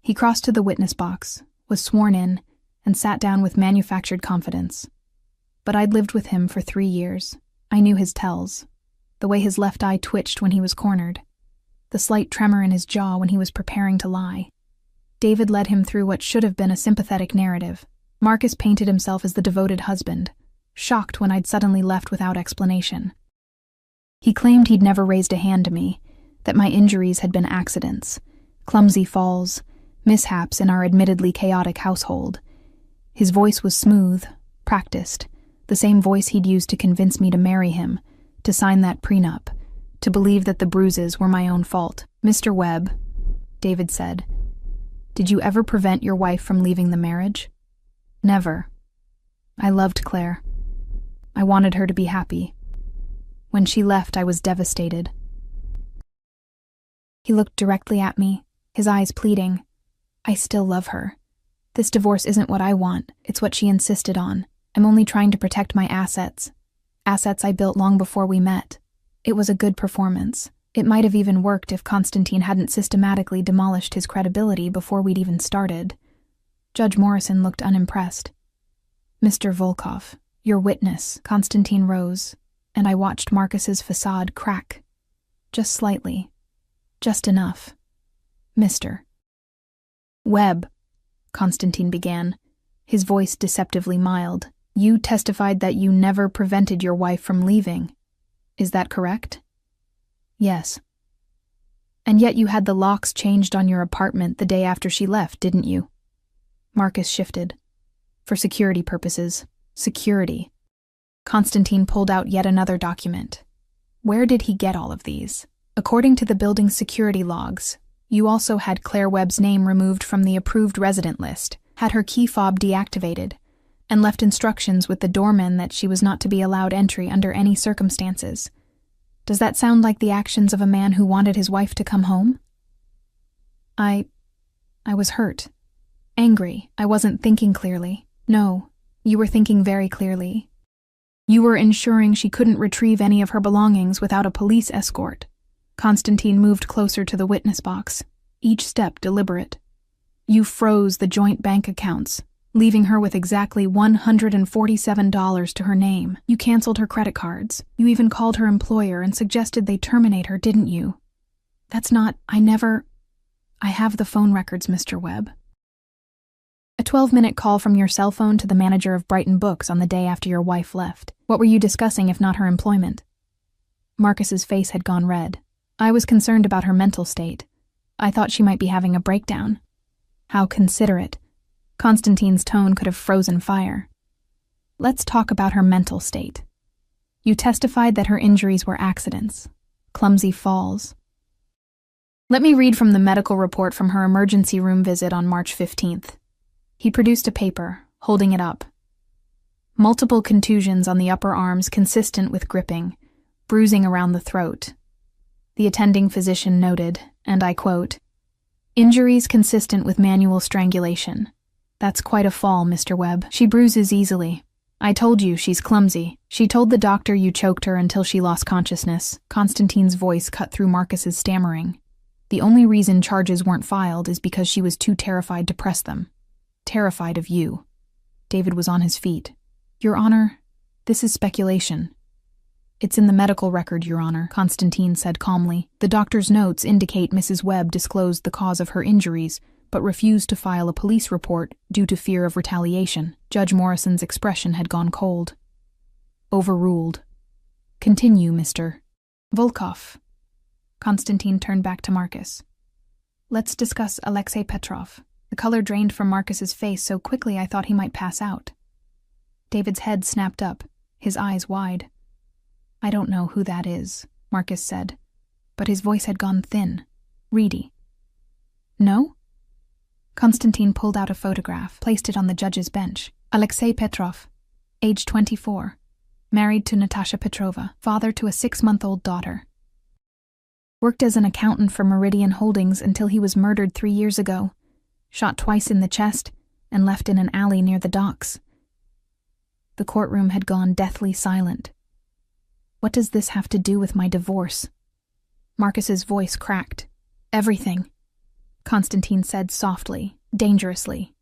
He crossed to the witness box, was sworn in, and sat down with manufactured confidence. But I'd lived with him for 3 years. I knew his tells. The way his left eye twitched when he was cornered. The slight tremor in his jaw when he was preparing to lie. David led him through what should have been a sympathetic narrative. Marcus painted himself as the devoted husband, shocked when I'd suddenly left without explanation. He claimed he'd never raised a hand to me, that my injuries had been accidents, clumsy falls, mishaps in our admittedly chaotic household. His voice was smooth, practiced, the same voice he'd used to convince me to marry him, to sign that prenup, to believe that the bruises were my own fault. "Mr. Webb," David said, "did you ever prevent your wife from leaving the marriage?" "Never. I loved Claire. I wanted her to be happy. When she left, I was devastated." He looked directly at me, his eyes pleading. "I still love her. This divorce isn't what I want, it's what she insisted on. I'm only trying to protect my assets. Assets I built long before we met. It was a good performance. It might have even worked if Constantine hadn't systematically demolished his credibility before we'd even started." Judge Morrison looked unimpressed. "Mr. Volkov, your witness." Constantine rose, and I watched Marcus's facade crack. Just slightly. Just enough. "Mr. Webb," Constantine began, his voice deceptively mild, "you testified that you never prevented your wife from leaving. Is that correct?" "Yes." "And yet you had the locks changed on your apartment the day after she left, didn't you?" Marcus shifted. "For security purposes. Security." Constantine pulled out yet another document. "Where did he get all of these?" "According to the building's security logs, you also had Claire Webb's name removed from the approved resident list, had her key fob deactivated, and left instructions with the doorman that she was not to be allowed entry under any circumstances. Does that sound like the actions of a man who wanted his wife to come home?" I was hurt. Angry. I wasn't thinking clearly. "No, you were thinking very clearly. You were ensuring she couldn't retrieve any of her belongings without a police escort." Constantine moved closer to the witness box, each step deliberate. "You froze the joint bank accounts, leaving her with exactly $147 to her name. You canceled her credit cards. You even called her employer and suggested they terminate her, didn't you?" "That's not— I have the phone records, Mr. Webb." "A 12-minute call from your cell phone to the manager of Brighton Books on the day after your wife left. What were you discussing if not her employment?" Marcus's face had gone red. I was concerned about her mental state. I thought she might be having a breakdown. How considerate. Constantine's tone could have frozen fire. "Let's talk about her mental state. You testified that her injuries were accidents, clumsy falls. Let me read from the medical report from her emergency room visit on March 15th. He produced a paper, holding it up. Multiple contusions on the upper arms consistent with gripping, bruising around the throat. The attending physician noted, and I quote, "Injuries consistent with manual strangulation. That's quite a fall, Mr. Webb. She bruises easily. I told you she's clumsy. She told the doctor you choked her until she lost consciousness." Constantine's voice cut through Marcus's stammering. "The only reason charges weren't filed is because she was too terrified to press them. Terrified of you." David was on his feet. "Your Honor, this is speculation." "It's in the medical record, Your Honor," Constantine said calmly. "The doctor's notes indicate Mrs. Webb disclosed the cause of her injuries, but refused to file a police report due to fear of retaliation." Judge Morrison's expression had gone cold. "Overruled. Continue, Mr. Volkov." Constantine turned back to Marcus. "Let's discuss Alexei Petrov." The color drained from Marcus's face so quickly I thought he might pass out. David's head snapped up, his eyes wide. "I don't know who that is," Marcus said. but his voice had gone thin, reedy. No? Konstantin pulled out a photograph, placed it on the judge's bench. Alexei Petrov, age 24, married to Natasha Petrova, father to a 6-month-old daughter. Worked as an accountant for Meridian Holdings until he was murdered 3 years ago, shot twice in the chest, and left in an alley near the docks. The courtroom had gone deathly silent. What does this have to do with my divorce? Marcus's voice cracked. Everything, Konstantin said softly, dangerously.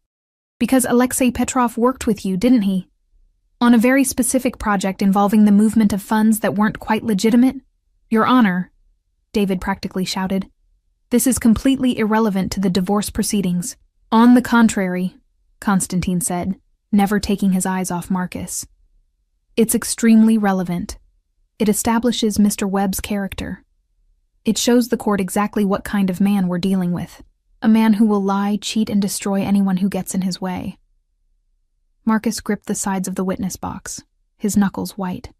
Because Alexei Petrov worked with you, didn't he? On a very specific project involving the movement of funds that weren't quite legitimate? Your Honor, David practically shouted. This is completely irrelevant to the divorce proceedings. On the contrary, Konstantin said, never taking his eyes off Marcus. It's extremely relevant. It establishes Mr. Webb's character. It shows the court exactly what kind of man we're dealing with. A man who will lie, cheat, and destroy anyone who gets in his way. Marcus gripped the sides of the witness box, his knuckles white.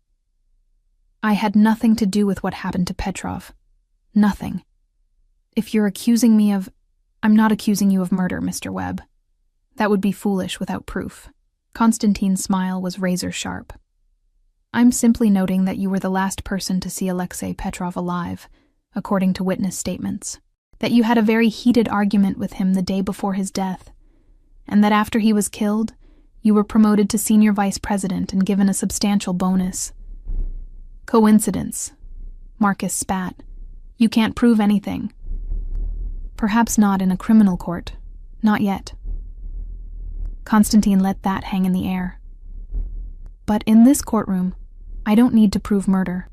I had nothing to do with what happened to Petrov. Nothing. If you're accusing me of... I'm not accusing you of murder, Mr. Webb. That would be foolish without proof. Konstantin's smile was razor-sharp. I'm simply noting that you were the last person to see Alexei Petrov alive, according to witness statements. That you had a very heated argument with him the day before his death, and that after he was killed, you were promoted to senior vice president and given a substantial bonus. Coincidence. Marcus spat. You can't prove anything. Perhaps not in a criminal court. Not yet. Konstantin let that hang in the air. But in this courtroom, I don't need to prove murder.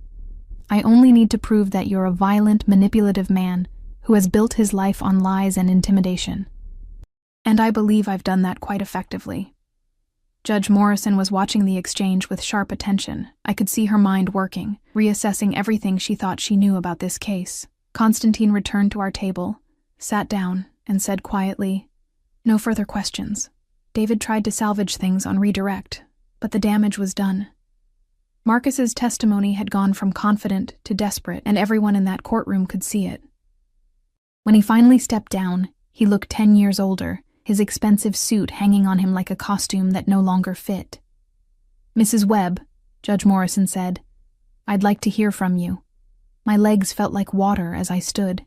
I only need to prove that you're a violent, manipulative man who has built his life on lies and intimidation. And I believe I've done that quite effectively. Judge Morrison was watching the exchange with sharp attention. I could see her mind working, reassessing everything she thought she knew about this case. Konstantin returned to our table, sat down, and said quietly, "No further questions." David tried to salvage things on redirect, but the damage was done. Marcus's testimony had gone from confident to desperate, and everyone in that courtroom could see it. When he finally stepped down, he looked 10 years older, his expensive suit hanging on him like a costume that no longer fit. "Mrs. Webb," Judge Morrison said, "I'd like to hear from you." My legs felt like water as I stood.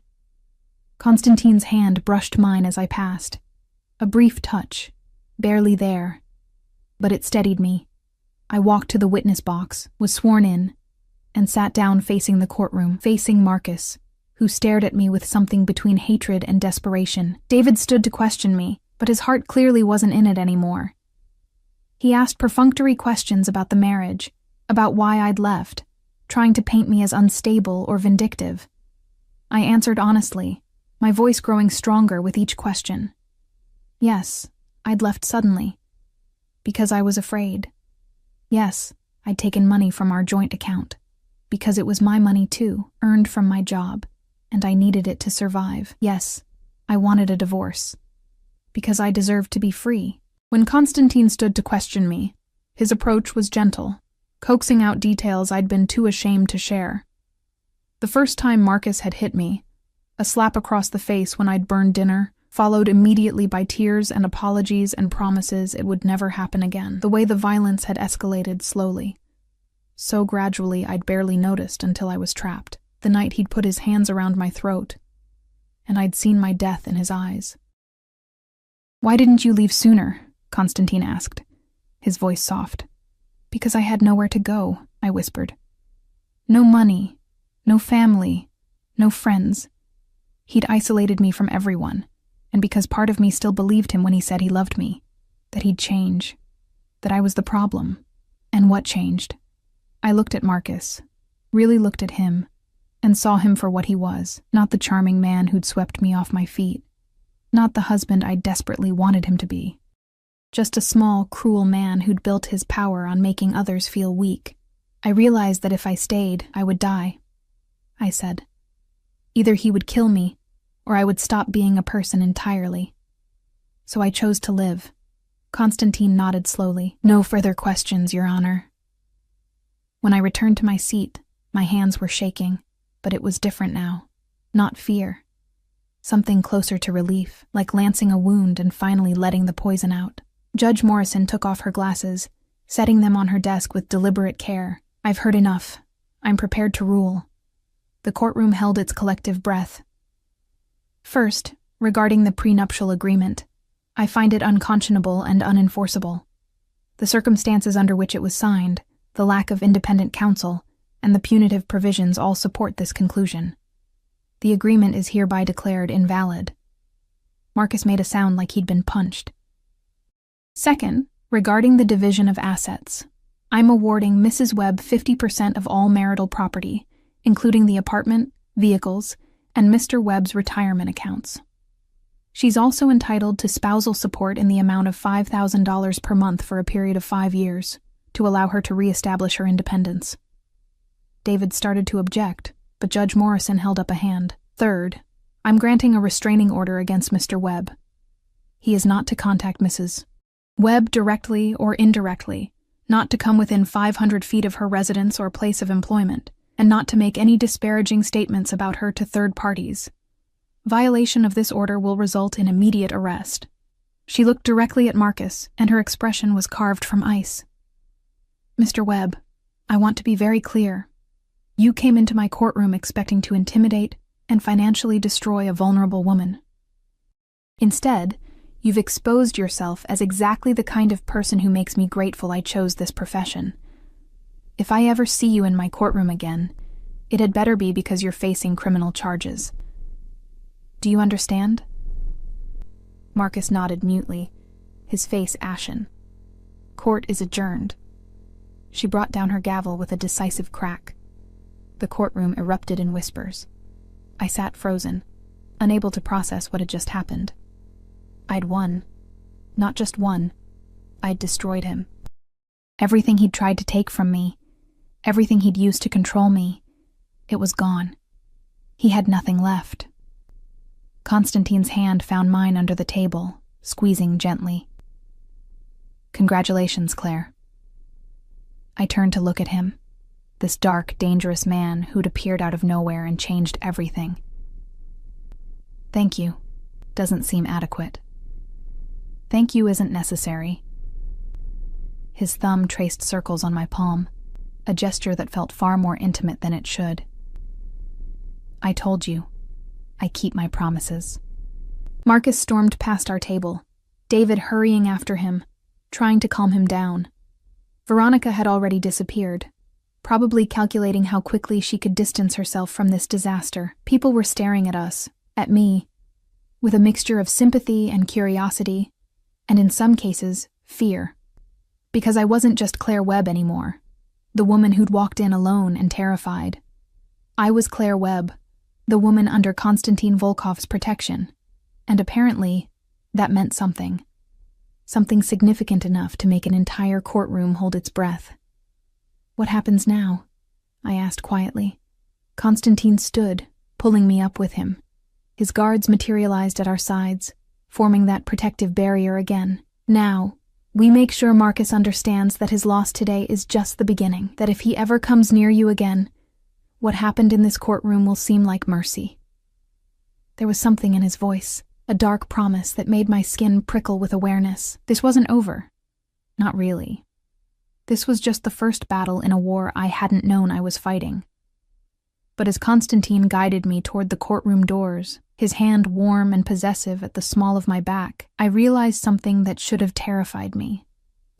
Konstantin's hand brushed mine as I passed. A brief touch, barely there, but it steadied me. I walked to the witness box, was sworn in, and sat down facing the courtroom, facing Marcus, who stared at me with something between hatred and desperation. David stood to question me, but his heart clearly wasn't in it anymore. He asked perfunctory questions about the marriage, about why I'd left, trying to paint me as unstable or vindictive. I answered honestly, my voice growing stronger with each question. Yes, I'd left suddenly, because I was afraid. Yes, I'd taken money from our joint account, because it was my money too, earned from my job, and I needed it to survive. Yes, I wanted a divorce, because I deserved to be free. When Konstantin stood to question me, his approach was gentle, coaxing out details I'd been too ashamed to share. The first time Marcus had hit me, a slap across the face when I'd burned dinner, followed immediately by tears and apologies and promises it would never happen again. The way the violence had escalated slowly. So gradually I'd barely noticed until I was trapped. The night he'd put his hands around my throat, and I'd seen my death in his eyes. "Why didn't you leave sooner?" Konstantin asked, his voice soft. "Because I had nowhere to go," I whispered. "No money, no family, no friends. He'd isolated me from everyone, and because part of me still believed him when he said he loved me, that he'd change, that I was the problem. And what changed? I looked at Marcus, really looked at him, and saw him for what he was, not the charming man who'd swept me off my feet, not the husband I desperately wanted him to be. Just a small, cruel man who'd built his power on making others feel weak. I realized that if I stayed, I would die. I said. Either he would kill me, or I would stop being a person entirely. So I chose to live. Konstantin nodded slowly. "No further questions, Your Honor." When I returned to my seat, my hands were shaking, but it was different now. Not fear. Something closer to relief, like lancing a wound and finally letting the poison out. Judge Morrison took off her glasses, setting them on her desk with deliberate care. I've heard enough. I'm prepared to rule. The courtroom held its collective breath. First, regarding the prenuptial agreement, I find it unconscionable and unenforceable. The circumstances under which it was signed, the lack of independent counsel, and the punitive provisions all support this conclusion. The agreement is hereby declared invalid. Marcus made a sound like he'd been punched. Second, regarding the division of assets, I'm awarding Mrs. Webb 50% of all marital property, including the apartment, vehicles, and Mr. Webb's retirement accounts. She's also entitled to spousal support in the amount of $5,000 per month for a period of 5 years, to allow her to reestablish her independence. David started to object, but Judge Morrison held up a hand. Third, I'm granting a restraining order against Mr. Webb. He is not to contact Mrs. Webb directly or indirectly, not to come within 500 feet of her residence or place of employment, and not to make any disparaging statements about her to third parties. Violation of this order will result in immediate arrest. She looked directly at Marcus, and her expression was carved from ice. Mr. Webb, I want to be very clear. You came into my courtroom expecting to intimidate and financially destroy a vulnerable woman. Instead, you've exposed yourself as exactly the kind of person who makes me grateful I chose this profession. If I ever see you in my courtroom again, it had better be because you're facing criminal charges. Do you understand? Marcus nodded mutely, his face ashen. Court is adjourned. She brought down her gavel with a decisive crack. The courtroom erupted in whispers. I sat frozen, unable to process what had just happened. I'd won. Not just won. I'd destroyed him. Everything he'd tried to take from me, everything he'd used to control me, it was gone. He had nothing left. Constantine's hand found mine under the table, squeezing gently. Congratulations, Claire. I turned to look at him, this dark, dangerous man who'd appeared out of nowhere and changed everything. Thank you. Doesn't seem adequate. Thank you isn't necessary. His thumb traced circles on my palm, a gesture that felt far more intimate than it should. I told you. I keep my promises. Marcus stormed past our table, David hurrying after him, trying to calm him down. Veronica had already disappeared, probably calculating how quickly she could distance herself from this disaster. People were staring at us, at me, with a mixture of sympathy and curiosity, and in some cases, fear. Because I wasn't just Claire Webb anymore, the woman who'd walked in alone and terrified. I was Claire Webb, the woman under Konstantin Volkov's protection, and apparently, that meant something. Something significant enough to make an entire courtroom hold its breath. What happens now? I asked quietly. Konstantin stood, pulling me up with him. His guards materialized at our sides, forming that protective barrier again. Now, we make sure Marcus understands that his loss today is just the beginning, that if he ever comes near you again, what happened in this courtroom will seem like mercy. There was something in his voice, a dark promise that made my skin prickle with awareness. This wasn't over. Not really. This was just the first battle in a war I hadn't known I was fighting. But as Konstantin guided me toward the courtroom doors, his hand warm and possessive at the small of my back, I realized something that should have terrified me.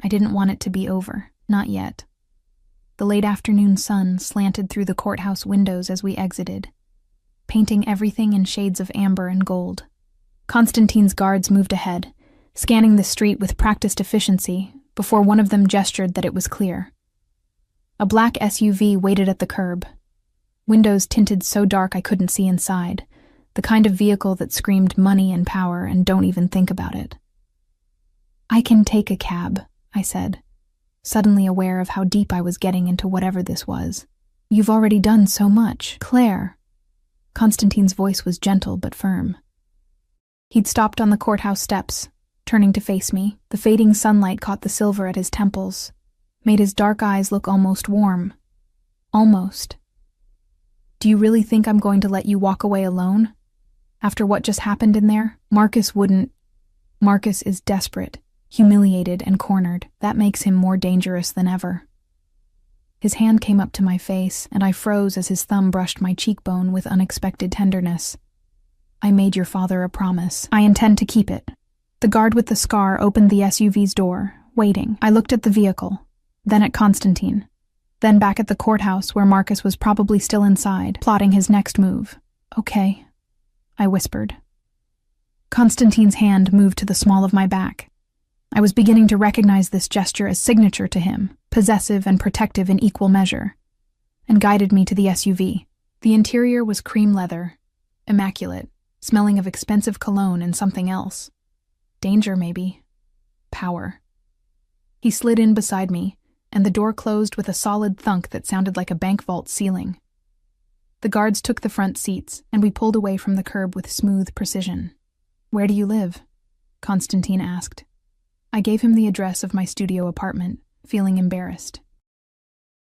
I didn't want it to be over. Not yet. The late afternoon sun slanted through the courthouse windows as we exited, painting everything in shades of amber and gold. Konstantin's guards moved ahead, scanning the street with practiced efficiency, before one of them gestured that it was clear. A black SUV waited at the curb, windows tinted so dark I couldn't see inside, the kind of vehicle that screamed money and power and don't even think about it. I can take a cab, I said, suddenly aware of how deep I was getting into whatever this was. You've already done so much, Claire. Konstantin's voice was gentle but firm. He'd stopped on the courthouse steps, turning to face me. The fading sunlight caught the silver at his temples, made his dark eyes look almost warm. Almost. Do you really think I'm going to let you walk away alone? After what just happened in there? Marcus wouldn't. Marcus is desperate, humiliated, and cornered. That makes him more dangerous than ever. His hand came up to my face, and I froze as his thumb brushed my cheekbone with unexpected tenderness. I made your father a promise. I intend to keep it. The guard with the scar opened the SUV's door, waiting. I looked at the vehicle, then at Constantine, then back at the courthouse where Marcus was probably still inside, plotting his next move. Okay, I whispered. Constantine's hand moved to the small of my back. I was beginning to recognize this gesture as signature to him, possessive and protective in equal measure, and guided me to the SUV. The interior was cream leather, immaculate, smelling of expensive cologne and something else. Danger, maybe. Power. He slid in beside me, and the door closed with a solid thunk that sounded like a bank vault ceiling. The guards took the front seats, and we pulled away from the curb with smooth precision. Where do you live? Constantine asked. I gave him the address of my studio apartment, feeling embarrassed.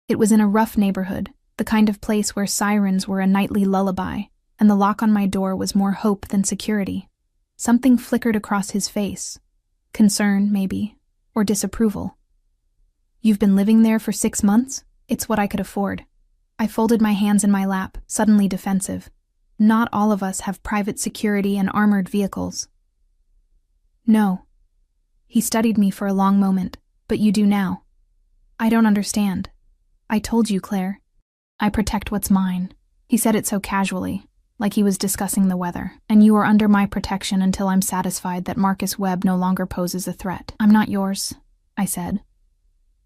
It was in a rough neighborhood, the kind of place where sirens were a nightly lullaby, and the lock on my door was more hope than security. Something flickered across his face. Concern, maybe, or disapproval. You've been living there for 6 months? It's what I could afford. I folded my hands in my lap, suddenly defensive. Not all of us have private security and armored vehicles. No. He studied me for a long moment, but you do now. I don't understand. I told you, Claire. I protect what's mine. He said it so casually, like he was discussing the weather, and you are under my protection until I'm satisfied that Marcus Webb no longer poses a threat. I'm not yours, I said.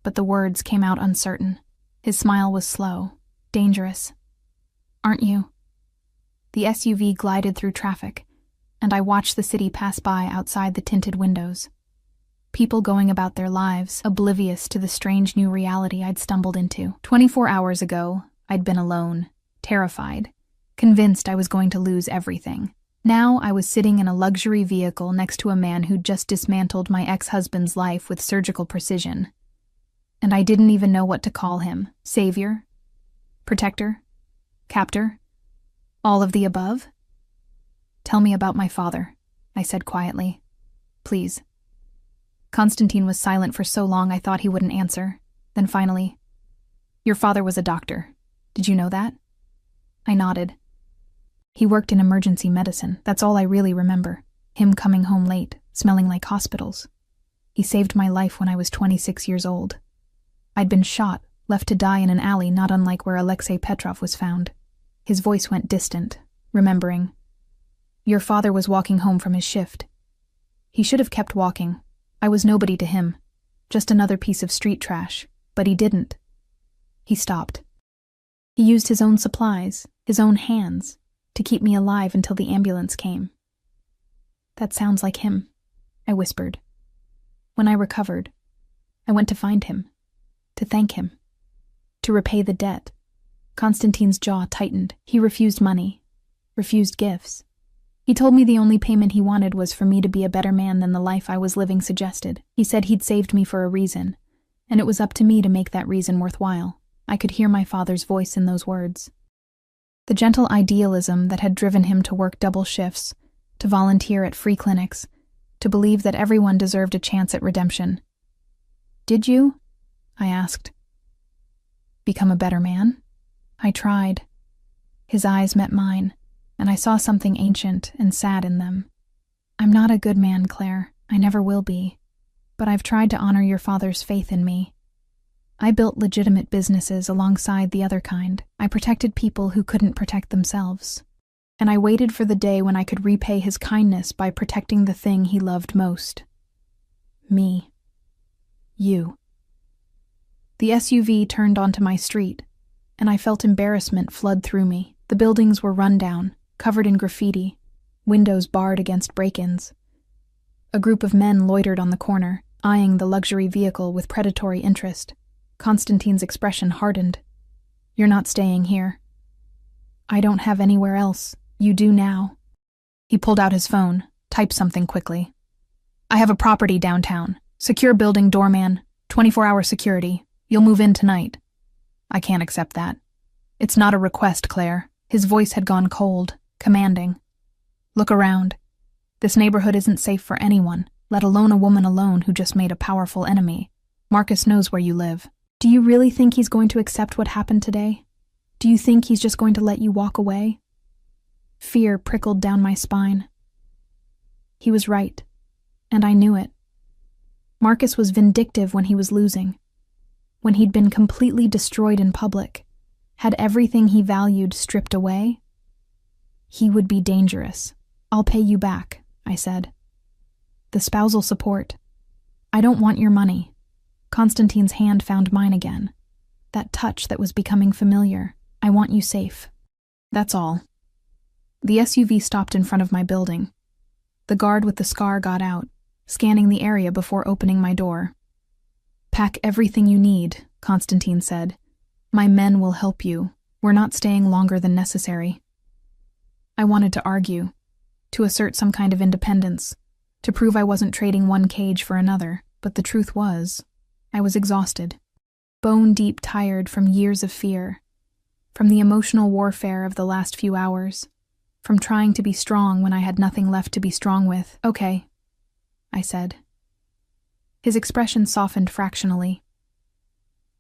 But the words came out uncertain. His smile was slow, dangerous. Aren't you? The SUV glided through traffic, and I watched the city pass by outside the tinted windows. People going about their lives, oblivious to the strange new reality I'd stumbled into. 24 hours ago, I'd been alone, terrified, convinced I was going to lose everything. Now I was sitting in a luxury vehicle next to a man who'd just dismantled my ex-husband's life with surgical precision. And I didn't even know what to call him. Savior? Protector? Captor? All of the above? Tell me about my father, I said quietly. Please. Constantine was silent for so long I thought he wouldn't answer. Then finally, your father was a doctor. Did you know that? I nodded. He worked in emergency medicine. That's all I really remember. Him coming home late, smelling like hospitals. He saved my life when I was 26 years old. I'd been shot, left to die in an alley not unlike where Alexei Petrov was found. His voice went distant, remembering. Your father was walking home from his shift. He should have kept walking. I was nobody to him, just another piece of street trash, but he didn't. He stopped. He used his own supplies, his own hands, to keep me alive until the ambulance came. That sounds like him, I whispered. When I recovered, I went to find him, to thank him, to repay the debt. Constantine's jaw tightened. He refused money, refused gifts. He told me the only payment he wanted was for me to be a better man than the life I was living suggested. He said he'd saved me for a reason, and it was up to me to make that reason worthwhile. I could hear my father's voice in those words. The gentle idealism that had driven him to work double shifts, to volunteer at free clinics, to believe that everyone deserved a chance at redemption. Did you? I asked. Become a better man? I tried. His eyes met mine, and I saw something ancient and sad in them. I'm not a good man, Claire. I never will be. But I've tried to honor your father's faith in me. I built legitimate businesses alongside the other kind. I protected people who couldn't protect themselves. And I waited for the day when I could repay his kindness by protecting the thing he loved most. Me. You. The SUV turned onto my street, and I felt embarrassment flood through me. The buildings were run down, covered in graffiti, windows barred against break-ins. A group of men loitered on the corner, eyeing the luxury vehicle with predatory interest. Constantine's expression hardened. You're not staying here. I don't have anywhere else. You do now. He pulled out his phone, typed something quickly. I have a property downtown. Secure building doorman, 24-hour security. You'll move in tonight. I can't accept that. It's not a request, Claire. His voice had gone cold, commanding. Look around. This neighborhood isn't safe for anyone, let alone a woman alone who just made a powerful enemy. Marcus knows where you live. Do you really think he's going to accept what happened today? Do you think he's just going to let you walk away? Fear prickled down my spine. He was right, and I knew it. Marcus was vindictive when he was losing, when he'd been completely destroyed in public, had everything he valued stripped away. He would be dangerous. I'll pay you back, I said. The spousal support. I don't want your money. Constantine's hand found mine again. That touch that was becoming familiar. I want you safe. That's all. The SUV stopped in front of my building. The guard with the scar got out, scanning the area before opening my door. Pack everything you need, Constantine said. My men will help you. We're not staying longer than necessary. I wanted to argue, to assert some kind of independence, to prove I wasn't trading one cage for another, but the truth was, I was exhausted, bone-deep tired from years of fear, from the emotional warfare of the last few hours, from trying to be strong when I had nothing left to be strong with. Okay, I said. His expression softened fractionally.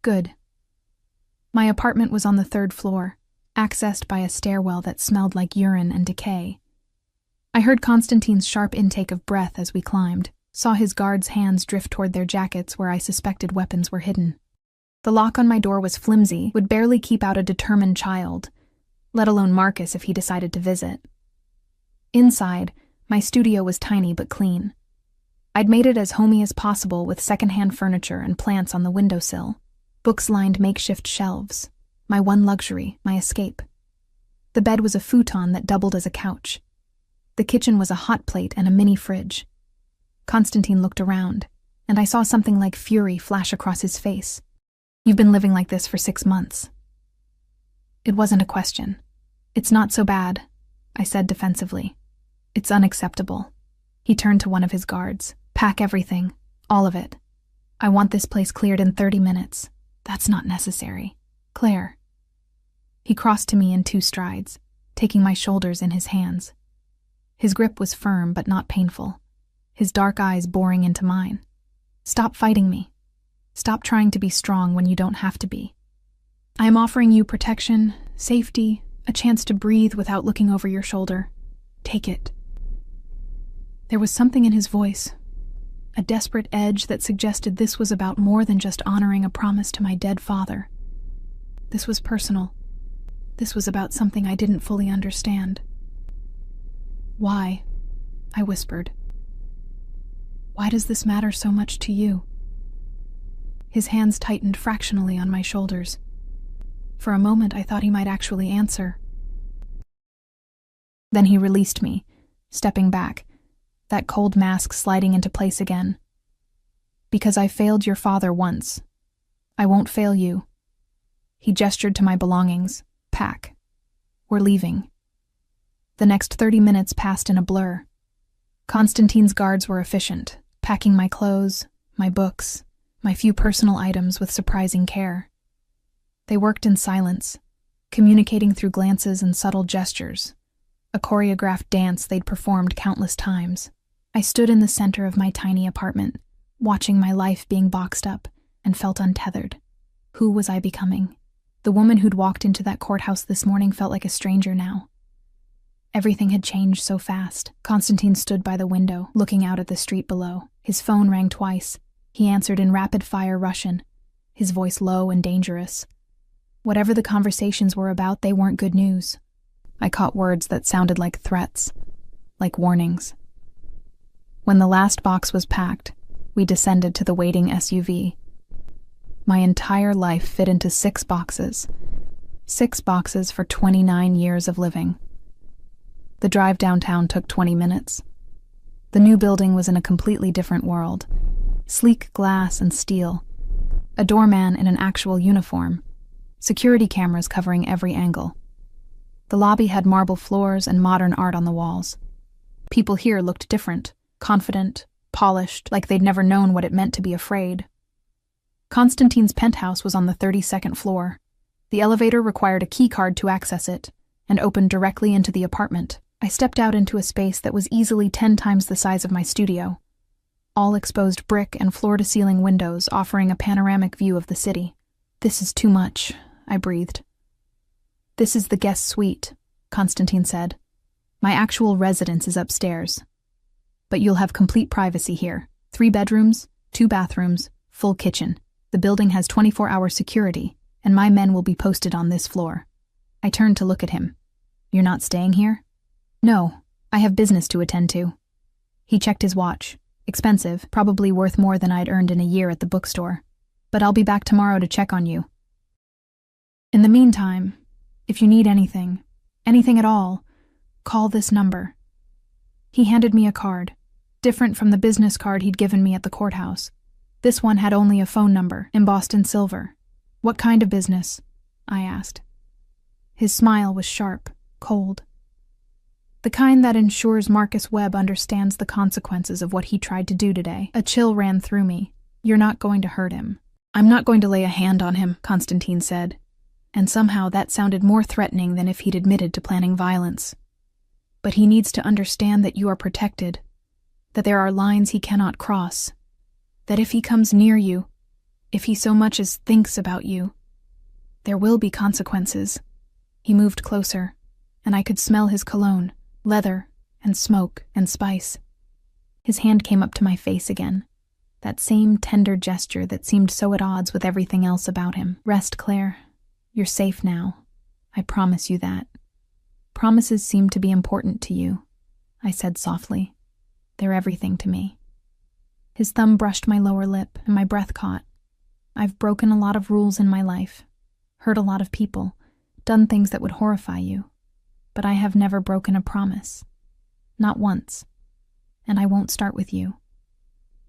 Good. My apartment was on the 3rd floor, accessed by a stairwell that smelled like urine and decay. I heard Constantine's sharp intake of breath as we climbed, saw his guards' hands drift toward their jackets where I suspected weapons were hidden. The lock on my door was flimsy, would barely keep out a determined child, let alone Marcus if he decided to visit. Inside, my studio was tiny but clean. I'd made it as homey as possible with secondhand furniture and plants on the windowsill. Books lined makeshift shelves. My one luxury, my escape. The bed was a futon that doubled as a couch. The kitchen was a hot plate and a mini fridge. Constantine looked around, and I saw something like fury flash across his face. You've been living like this for 6 months. It wasn't a question. It's not so bad, I said defensively. It's unacceptable. He turned to one of his guards. Pack everything, all of it. I want this place cleared in 30 minutes. That's not necessary. Claire. He crossed to me in 2 strides, taking my shoulders in his hands. His grip was firm but not painful, his dark eyes boring into mine. Stop fighting me. Stop trying to be strong when you don't have to be. I am offering you protection, safety, a chance to breathe without looking over your shoulder. Take it. There was something in his voice, a desperate edge that suggested this was about more than just honoring a promise to my dead father. This was personal. This was about something I didn't fully understand. Why? I whispered. Why does this matter so much to you? His hands tightened fractionally on my shoulders. For a moment, I thought he might actually answer. Then he released me, stepping back, that cold mask sliding into place again. Because I failed your father once. I won't fail you. He gestured to my belongings. Pack. We're leaving. The next 30 minutes passed in a blur. Constantine's guards were efficient, packing my clothes, my books, my few personal items with surprising care. They worked in silence, communicating through glances and subtle gestures, a choreographed dance they'd performed countless times. I stood in the center of my tiny apartment, watching my life being boxed up, and felt untethered. Who was I becoming? The woman who'd walked into that courthouse this morning felt like a stranger now. Everything had changed so fast. Constantine stood by the window, looking out at the street below. His phone rang twice. He answered in rapid-fire Russian, his voice low and dangerous. Whatever the conversations were about, they weren't good news. I caught words that sounded like threats, like warnings. When the last box was packed, we descended to the waiting SUV. My entire life fit into 6 boxes. 6 boxes for 29 years of living. The drive downtown took 20 minutes. The new building was in a completely different world. Sleek glass and steel. A doorman in an actual uniform. Security cameras covering every angle. The lobby had marble floors and modern art on the walls. People here looked different, confident, polished, like they'd never known what it meant to be afraid. Constantine's penthouse was on the 32nd floor. The elevator required a key card to access it, and opened directly into the apartment. I stepped out into a space that was easily 10 times the size of my studio. All exposed brick and floor-to-ceiling windows offering a panoramic view of the city. "This is too much," I breathed. "This is the guest suite," Constantine said. "My actual residence is upstairs. But you'll have complete privacy here. 3 bedrooms, 2 bathrooms, full kitchen. The building has 24-hour security, and my men will be posted on this floor." I turned to look at him. "You're not staying here?" "No, I have business to attend to." He checked his watch. "Expensive, probably worth more than I'd earned in a year at the bookstore. But I'll be back tomorrow to check on you. In the meantime, if you need anything at all, call this number." He handed me a card, different from the business card he'd given me at the courthouse. This one had only a phone number, embossed in silver. "What kind of business?" I asked. His smile was sharp, cold. "The kind that ensures Marcus Webb understands the consequences of what he tried to do today." A chill ran through me. "You're not going to hurt him." "I'm not going to lay a hand on him," Constantine said, and somehow that sounded more threatening than if he'd admitted to planning violence. "But he needs to understand that you are protected, that there are lines he cannot cross, that if he comes near you, if he so much as thinks about you, there will be consequences." He moved closer, and I could smell his cologne, leather, and smoke, and spice. His hand came up to my face again, that same tender gesture that seemed so at odds with everything else about him. "Rest, Claire. You're safe now. I promise you that. Promises seem to be important to you," I said softly. "They're everything to me." His thumb brushed my lower lip, and my breath caught. "I've broken a lot of rules in my life, hurt a lot of people, done things that would horrify you. But I have never broken a promise. Not once. And I won't start with you."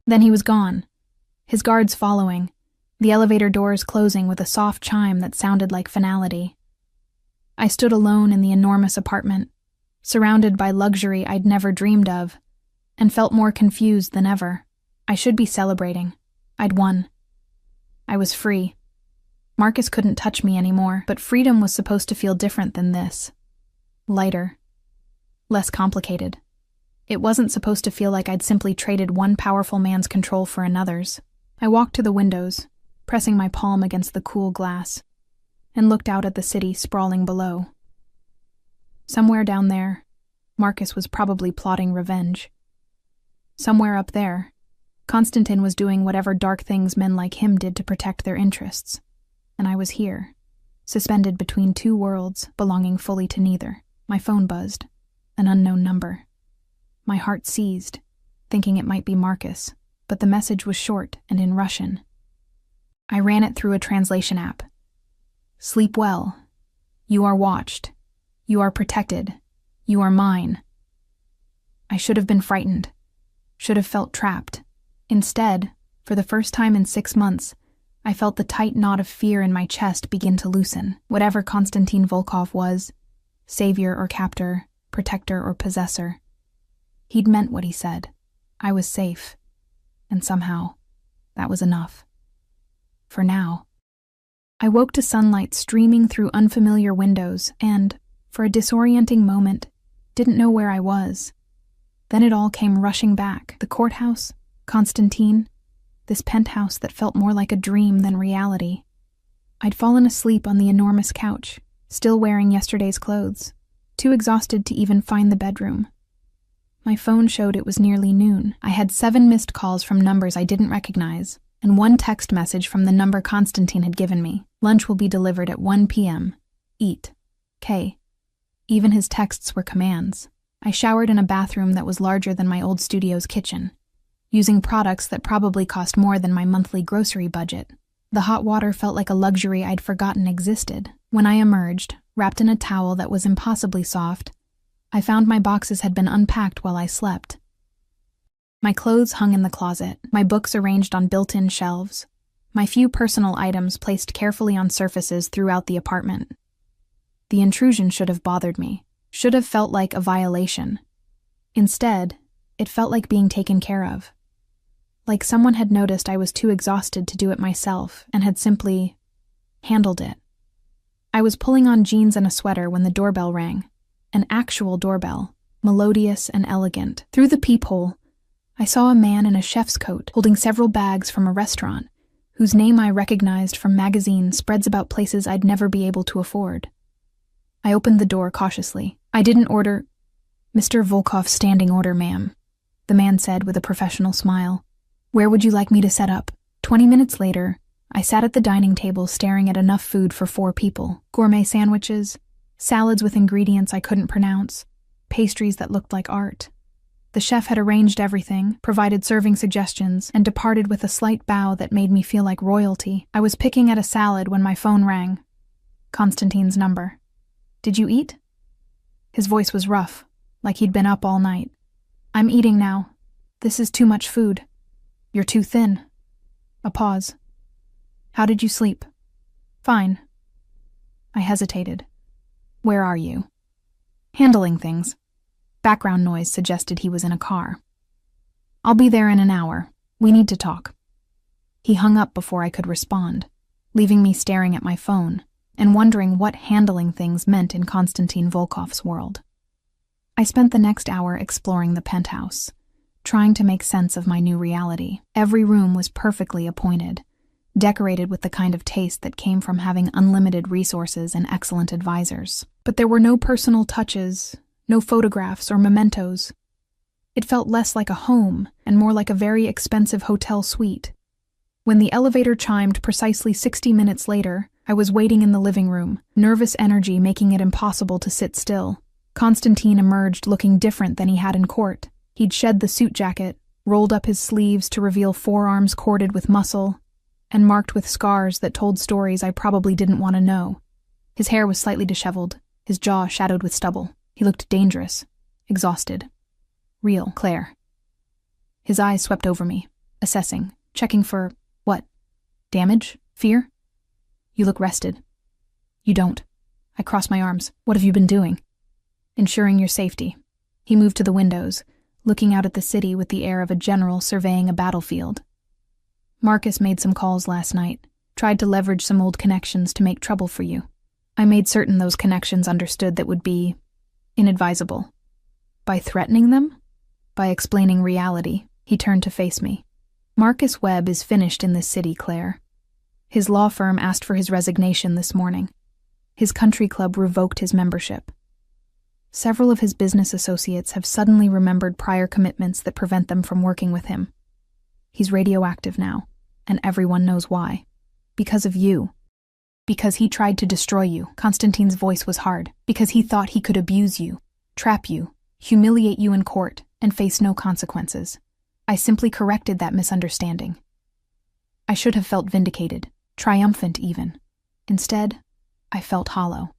Then he was gone, his guards following, the elevator doors closing with a soft chime that sounded like finality. I stood alone in the enormous apartment, surrounded by luxury I'd never dreamed of, and felt more confused than ever. I should be celebrating. I'd won. I was free. Marcus couldn't touch me anymore, but freedom was supposed to feel different than this. Lighter. Less complicated. It wasn't supposed to feel like I'd simply traded one powerful man's control for another's. I walked to the windows, pressing my palm against the cool glass, and looked out at the city sprawling below. Somewhere down there, Marcus was probably plotting revenge. Somewhere up there, Constantine was doing whatever dark things men like him did to protect their interests. And I was here, suspended between 2 worlds, belonging fully to neither. My phone buzzed. An unknown number. My heart seized, thinking it might be Marcus, but the message was short and in Russian. I ran it through a translation app. "Sleep well. You are watched. You are protected. You are mine." I should have been frightened, should have felt trapped. Instead, for the first time in 6 months, I felt the tight knot of fear in my chest begin to loosen. Whatever Konstantin Volkov was, savior or captor, protector or possessor, he'd meant what he said. I was safe. And somehow, that was enough. For now. I woke to sunlight streaming through unfamiliar windows and, for a disorienting moment, didn't know where I was. Then it all came rushing back. The courthouse, Constantine, this penthouse that felt more like a dream than reality. I'd fallen asleep on the enormous couch, still wearing yesterday's clothes, too exhausted to even find the bedroom. My phone showed it was nearly noon. I had 7 missed calls from numbers I didn't recognize, and 1 text message from the number Constantine had given me. "Lunch will be delivered at 1 p.m. Eat. K." Even his texts were commands. I showered in a bathroom that was larger than my old studio's kitchen, using products that probably cost more than my monthly grocery budget. The hot water felt like a luxury I'd forgotten existed. When I emerged, wrapped in a towel that was impossibly soft, I found my boxes had been unpacked while I slept. My clothes hung in the closet, my books arranged on built-in shelves, my few personal items placed carefully on surfaces throughout the apartment. The intrusion should have bothered me, should have felt like a violation. Instead, it felt like being taken care of. Like someone had noticed I was too exhausted to do it myself and had simply handled it. I was pulling on jeans and a sweater when the doorbell rang. An actual doorbell, melodious and elegant. Through the peephole, I saw a man in a chef's coat holding several bags from a restaurant, whose name I recognized from magazine spreads about places I'd never be able to afford. I opened the door cautiously. I didn't order. "Mr. Volkoff's standing order, ma'am," the man said with a professional smile. "Where would you like me to set up?" 20 minutes later, I sat at the dining table staring at enough food for 4 people. Gourmet sandwiches, salads with ingredients I couldn't pronounce, pastries that looked like art. The chef had arranged everything, provided serving suggestions, and departed with a slight bow that made me feel like royalty. I was picking at a salad when my phone rang. Constantine's number. "Did you eat?" His voice was rough, like he'd been up all night. "I'm eating now. This is too much food." "You're too thin." A pause. "How did you sleep?" "Fine." I hesitated. "Where are you?" "Handling things." Background noise suggested he was in a car. "I'll be there in an hour. We need to talk." He hung up before I could respond, leaving me staring at my phone and wondering what handling things meant in Konstantin Volkoff's world. I spent the next hour exploring the penthouse, trying to make sense of my new reality. Every room was perfectly appointed, decorated with the kind of taste that came from having unlimited resources and excellent advisors. But there were no personal touches, no photographs or mementos. It felt less like a home and more like a very expensive hotel suite. When the elevator chimed precisely 60 minutes later, I was waiting in the living room, nervous energy making it impossible to sit still. Konstantin emerged looking different than he had in court. He'd shed the suit jacket, rolled up his sleeves to reveal forearms corded with muscle, and marked with scars that told stories I probably didn't want to know. His hair was slightly disheveled, his jaw shadowed with stubble. He looked dangerous, exhausted. Real, Claire. His eyes swept over me, assessing, checking for, what? Damage? Fear? "You look rested." "You don't." I crossed my arms. "What have you been doing?" "Ensuring your safety." He moved to the windows, looking out at the city with the air of a general surveying a battlefield. "Marcus made some calls last night, tried to leverage some old connections to make trouble for you. I made certain those connections understood that would be inadvisable." "By threatening them?" "By explaining reality." He turned to face me. "Marcus Webb is finished in this city, Claire. His law firm asked for his resignation this morning. His country club revoked his membership. Several of his business associates have suddenly remembered prior commitments that prevent them from working with him. He's radioactive now, and everyone knows why. Because of you. Because he tried to destroy you." Konstantin's voice was hard. "Because he thought he could abuse you, trap you, humiliate you in court, and face no consequences. I simply corrected that misunderstanding. I should have felt vindicated, triumphant even. Instead, I felt hollow."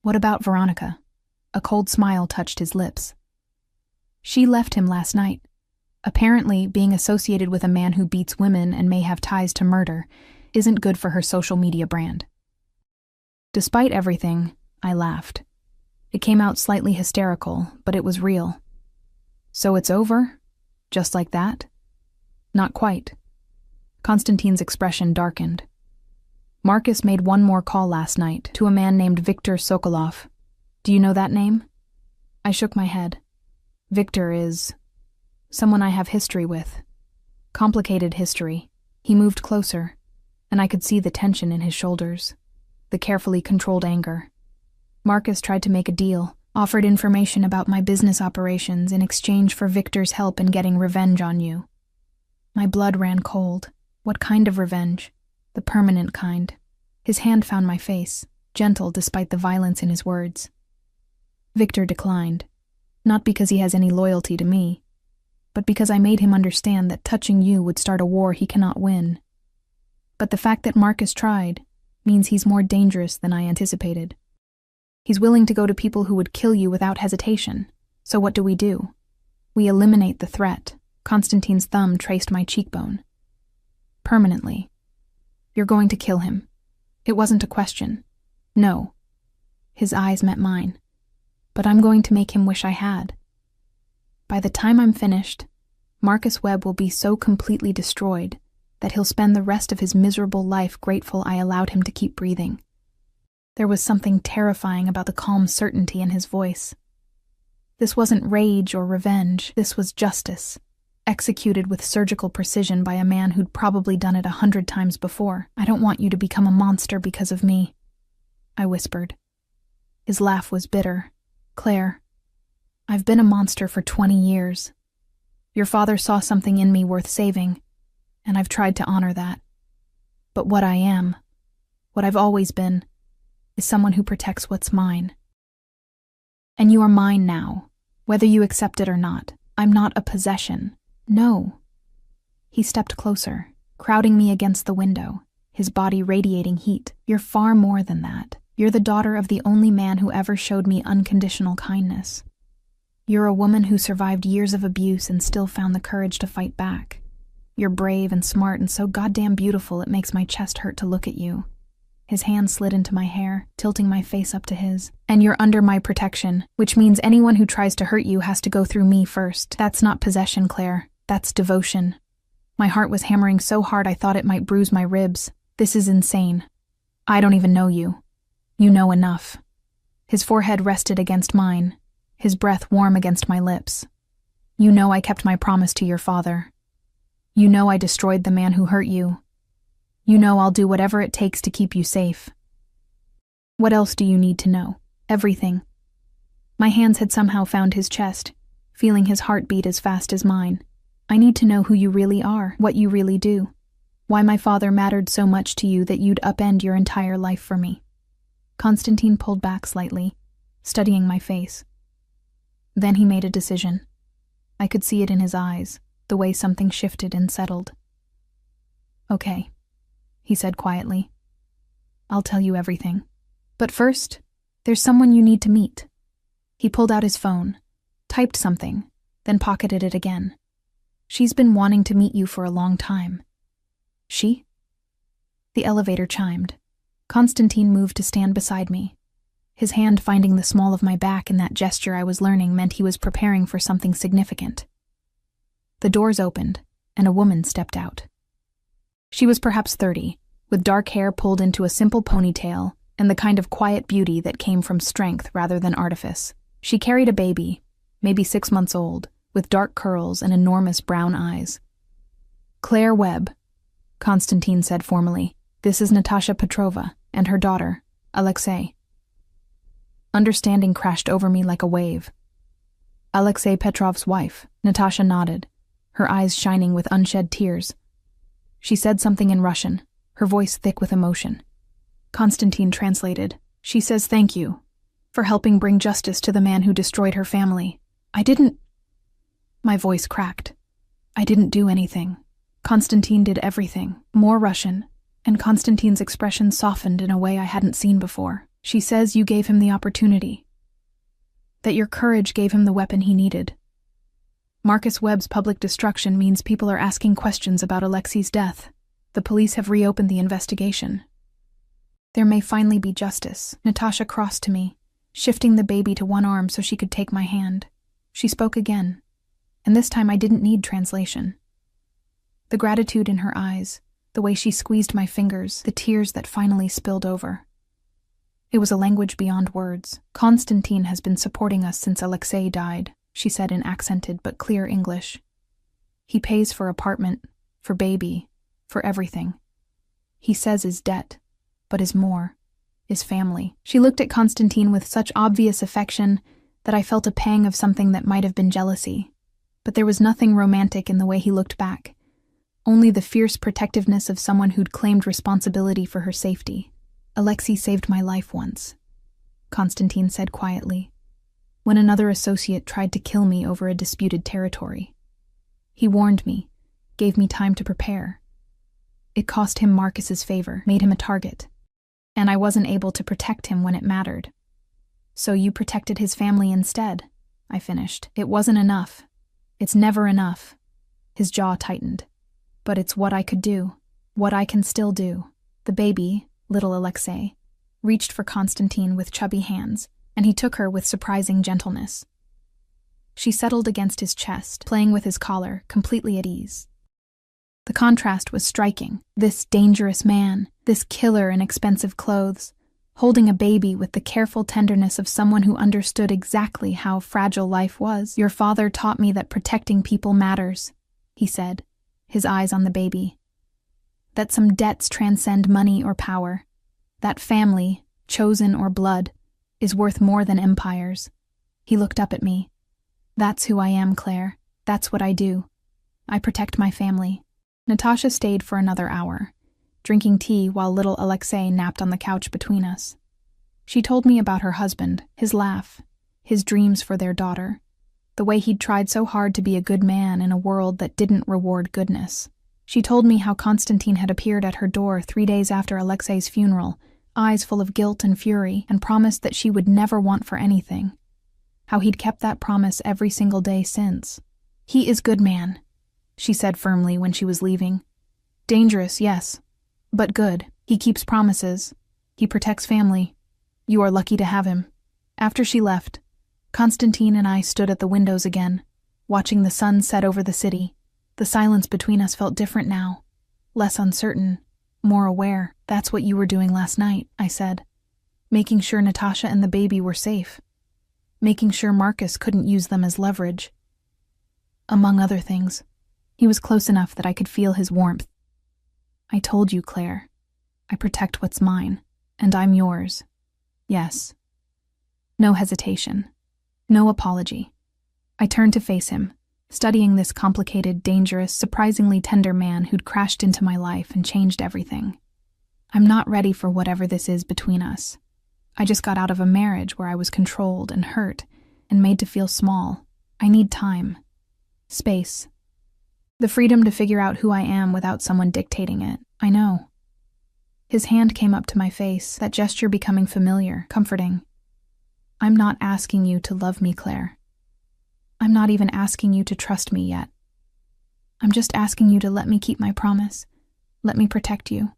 "What about Veronica?" A cold smile touched his lips. "She left him last night. Apparently, being associated with a man who beats women and may have ties to murder isn't good for her social media brand." Despite everything, I laughed. It came out slightly hysterical, but it was real. "So it's over? Just like that?" "Not quite." Konstantin's expression darkened. "Marcus made one more call last night to a man named Viktor Sokolov. Do you know that name?" I shook my head. "Viktor is someone I have history with. Complicated history." He moved closer, and I could see the tension in his shoulders, the carefully controlled anger. "Marcus tried to make a deal, offered information about my business operations in exchange for Victor's help in getting revenge on you." My blood ran cold. What kind of revenge? The permanent kind. His hand found my face, gentle despite the violence in his words. "Victor declined, not because he has any loyalty to me, but because I made him understand that touching you would start a war he cannot win. But the fact that Marcus tried means he's more dangerous than I anticipated. He's willing to go to people who would kill you without hesitation. So what do? We eliminate the threat." Konstantin's thumb traced my cheekbone. "Permanently. You're going to kill him." It wasn't a question. "No." His eyes met mine. "But I'm going to make him wish I had. By the time I'm finished, Marcus Webb will be so completely destroyed that he'll spend the rest of his miserable life grateful I allowed him to keep breathing. There was something terrifying about the calm certainty in his voice. This wasn't rage or revenge, this was justice, executed with surgical precision by a man who'd probably done it 100 times before. "I don't want you to become a monster because of me," I whispered. His laugh was bitter. "Claire, I've been a monster for 20 years. Your father saw something in me worth saving, and I've tried to honor that. But what I am, what I've always been, is someone who protects what's mine. And you are mine now, whether you accept it or not. I'm not a possession. No." He stepped closer, crowding me against the window, his body radiating heat. "You're far more than that. You're the daughter of the only man who ever showed me unconditional kindness. You're a woman who survived years of abuse and still found the courage to fight back. You're brave and smart and so goddamn beautiful it makes my chest hurt to look at you." His hand slid into my hair, tilting my face up to his. "And you're under my protection, which means anyone who tries to hurt you has to go through me first. That's not possession, Claire. That's devotion." My heart was hammering so hard I thought it might bruise my ribs. "This is insane. I don't even know you. You know enough." His forehead rested against mine, his breath warm against my lips. "You know I kept my promise to your father. You know I destroyed the man who hurt you. You know I'll do whatever it takes to keep you safe. What else do you need to know? Everything." My hands had somehow found his chest, feeling his heart beat as fast as mine. "I need to know who you really are, what you really do. Why my father mattered so much to you that you'd upend your entire life for me." Constantine pulled back slightly, studying my face. Then he made a decision. I could see it in his eyes, the way something shifted and settled. "Okay," he said quietly. "I'll tell you everything. But first, there's someone you need to meet." He pulled out his phone, typed something, then pocketed it again. "She's been wanting to meet you for a long time." "She?" The elevator chimed. Constantine moved to stand beside me. His hand finding the small of my back in that gesture I was learning meant he was preparing for something significant. The doors opened, and a woman stepped out. She was perhaps 30, with dark hair pulled into a simple ponytail and the kind of quiet beauty that came from strength rather than artifice. She carried a baby, maybe 6 months old, with dark curls and enormous brown eyes. "Claire Webb," Constantine said formally. "This is Natasha Petrova and her daughter, Alexei." Understanding crashed over me like a wave. "Alexei Petrov's wife," Natasha nodded, her eyes shining with unshed tears. She said something in Russian, her voice thick with emotion. Constantine translated. "She says thank you for helping bring justice to the man who destroyed her family. I didn't—" My voice cracked. "I didn't do anything. Constantine did everything." More Russian, and Constantine's expression softened in a way I hadn't seen before. "She says you gave him the opportunity. That your courage gave him the weapon he needed. Marcus Webb's public destruction means people are asking questions about Alexei's death. The police have reopened the investigation. There may finally be justice." Natasha crossed to me, shifting the baby to one arm so she could take my hand. She spoke again, and this time I didn't need translation. The gratitude in her eyes, the way she squeezed my fingers, the tears that finally spilled over. It was a language beyond words. "Constantine has been supporting us since Alexei died," she said in accented but clear English. "He pays for apartment, for baby, for everything. He says is debt, but is more, is family." She looked at Constantine with such obvious affection that I felt a pang of something that might have been jealousy. But there was nothing romantic in the way he looked back, only the fierce protectiveness of someone who'd claimed responsibility for her safety. "Alexei saved my life once," Constantine said quietly, "when another associate tried to kill me over a disputed territory. He warned me, gave me time to prepare. It cost him Marcus's favor, made him a target. And I wasn't able to protect him when it mattered. So you protected his family instead," I finished. "It wasn't enough. It's never enough." His jaw tightened. "But it's what I could do, what I can still do." The baby, little Alexei, reached for Constantine with chubby hands, and he took her with surprising gentleness. She settled against his chest, playing with his collar, completely at ease. The contrast was striking. This dangerous man, this killer in expensive clothes, holding a baby with the careful tenderness of someone who understood exactly how fragile life was. Your father taught me that protecting people matters, he said, his eyes on the baby. That some debts transcend money or power. That family, chosen or blood, is worth more than empires. He looked up at me. That's who I am, Claire. That's what I do. I protect my family. Natasha stayed for another hour, drinking tea while little Alexei napped on the couch between us. She told me about her husband, his laugh, his dreams for their daughter, the way he'd tried so hard to be a good man in a world that didn't reward goodness. She told me how Konstantin had appeared at her door 3 days after Alexei's funeral, eyes full of guilt and fury, and promised that she would never want for anything. How he'd kept that promise every single day since. He is good man, she said firmly when she was leaving. Dangerous, yes, but good. He keeps promises. He protects family. You are lucky to have him. After she left, Konstantin and I stood at the windows again, watching the sun set over the city. The silence between us felt different now, less uncertain, more aware. That's what you were doing last night, I said. Making sure Natasha and the baby were safe. Making sure Marcus couldn't use them as leverage. Among other things, he was close enough that I could feel his warmth. I told you, Claire. I protect what's mine, and I'm yours. Yes. No hesitation. No apology. I turned to face him, studying this complicated, dangerous, surprisingly tender man who'd crashed into my life and changed everything. I'm not ready for whatever this is between us. I just got out of a marriage where I was controlled and hurt and made to feel small. I need time. Space. The freedom to figure out who I am without someone dictating it. I know. His hand came up to my face, that gesture becoming familiar, comforting. I'm not asking you to love me, Claire. I'm not even asking you to trust me yet. I'm just asking you to let me keep my promise. Let me protect you.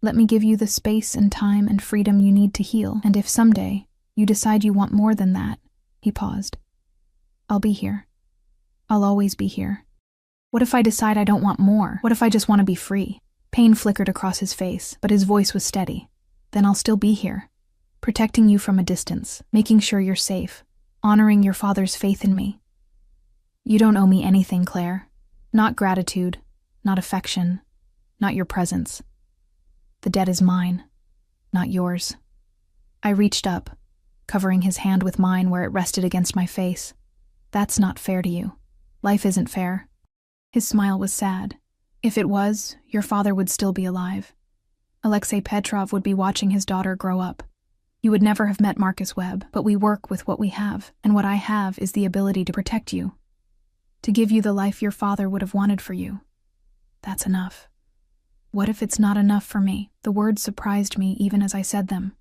Let me give you the space and time and freedom you need to heal. And if someday you decide you want more than that, he paused. I'll be here. I'll always be here. What if I decide I don't want more? What if I just want to be free? Pain flickered across his face, but his voice was steady. Then I'll still be here, protecting you from a distance, making sure you're safe, honoring your father's faith in me. You don't owe me anything, Claire. Not gratitude, not affection, not your presence. The debt is mine, not yours. I reached up, covering his hand with mine where it rested against my face. That's not fair to you. Life isn't fair. His smile was sad. If it was, your father would still be alive. Alexei Petrov would be watching his daughter grow up. You would never have met Marcus Webb, but we work with what we have, and what I have is the ability to protect you, to give you the life your father would have wanted for you. That's enough. What if it's not enough for me? The words surprised me even as I said them.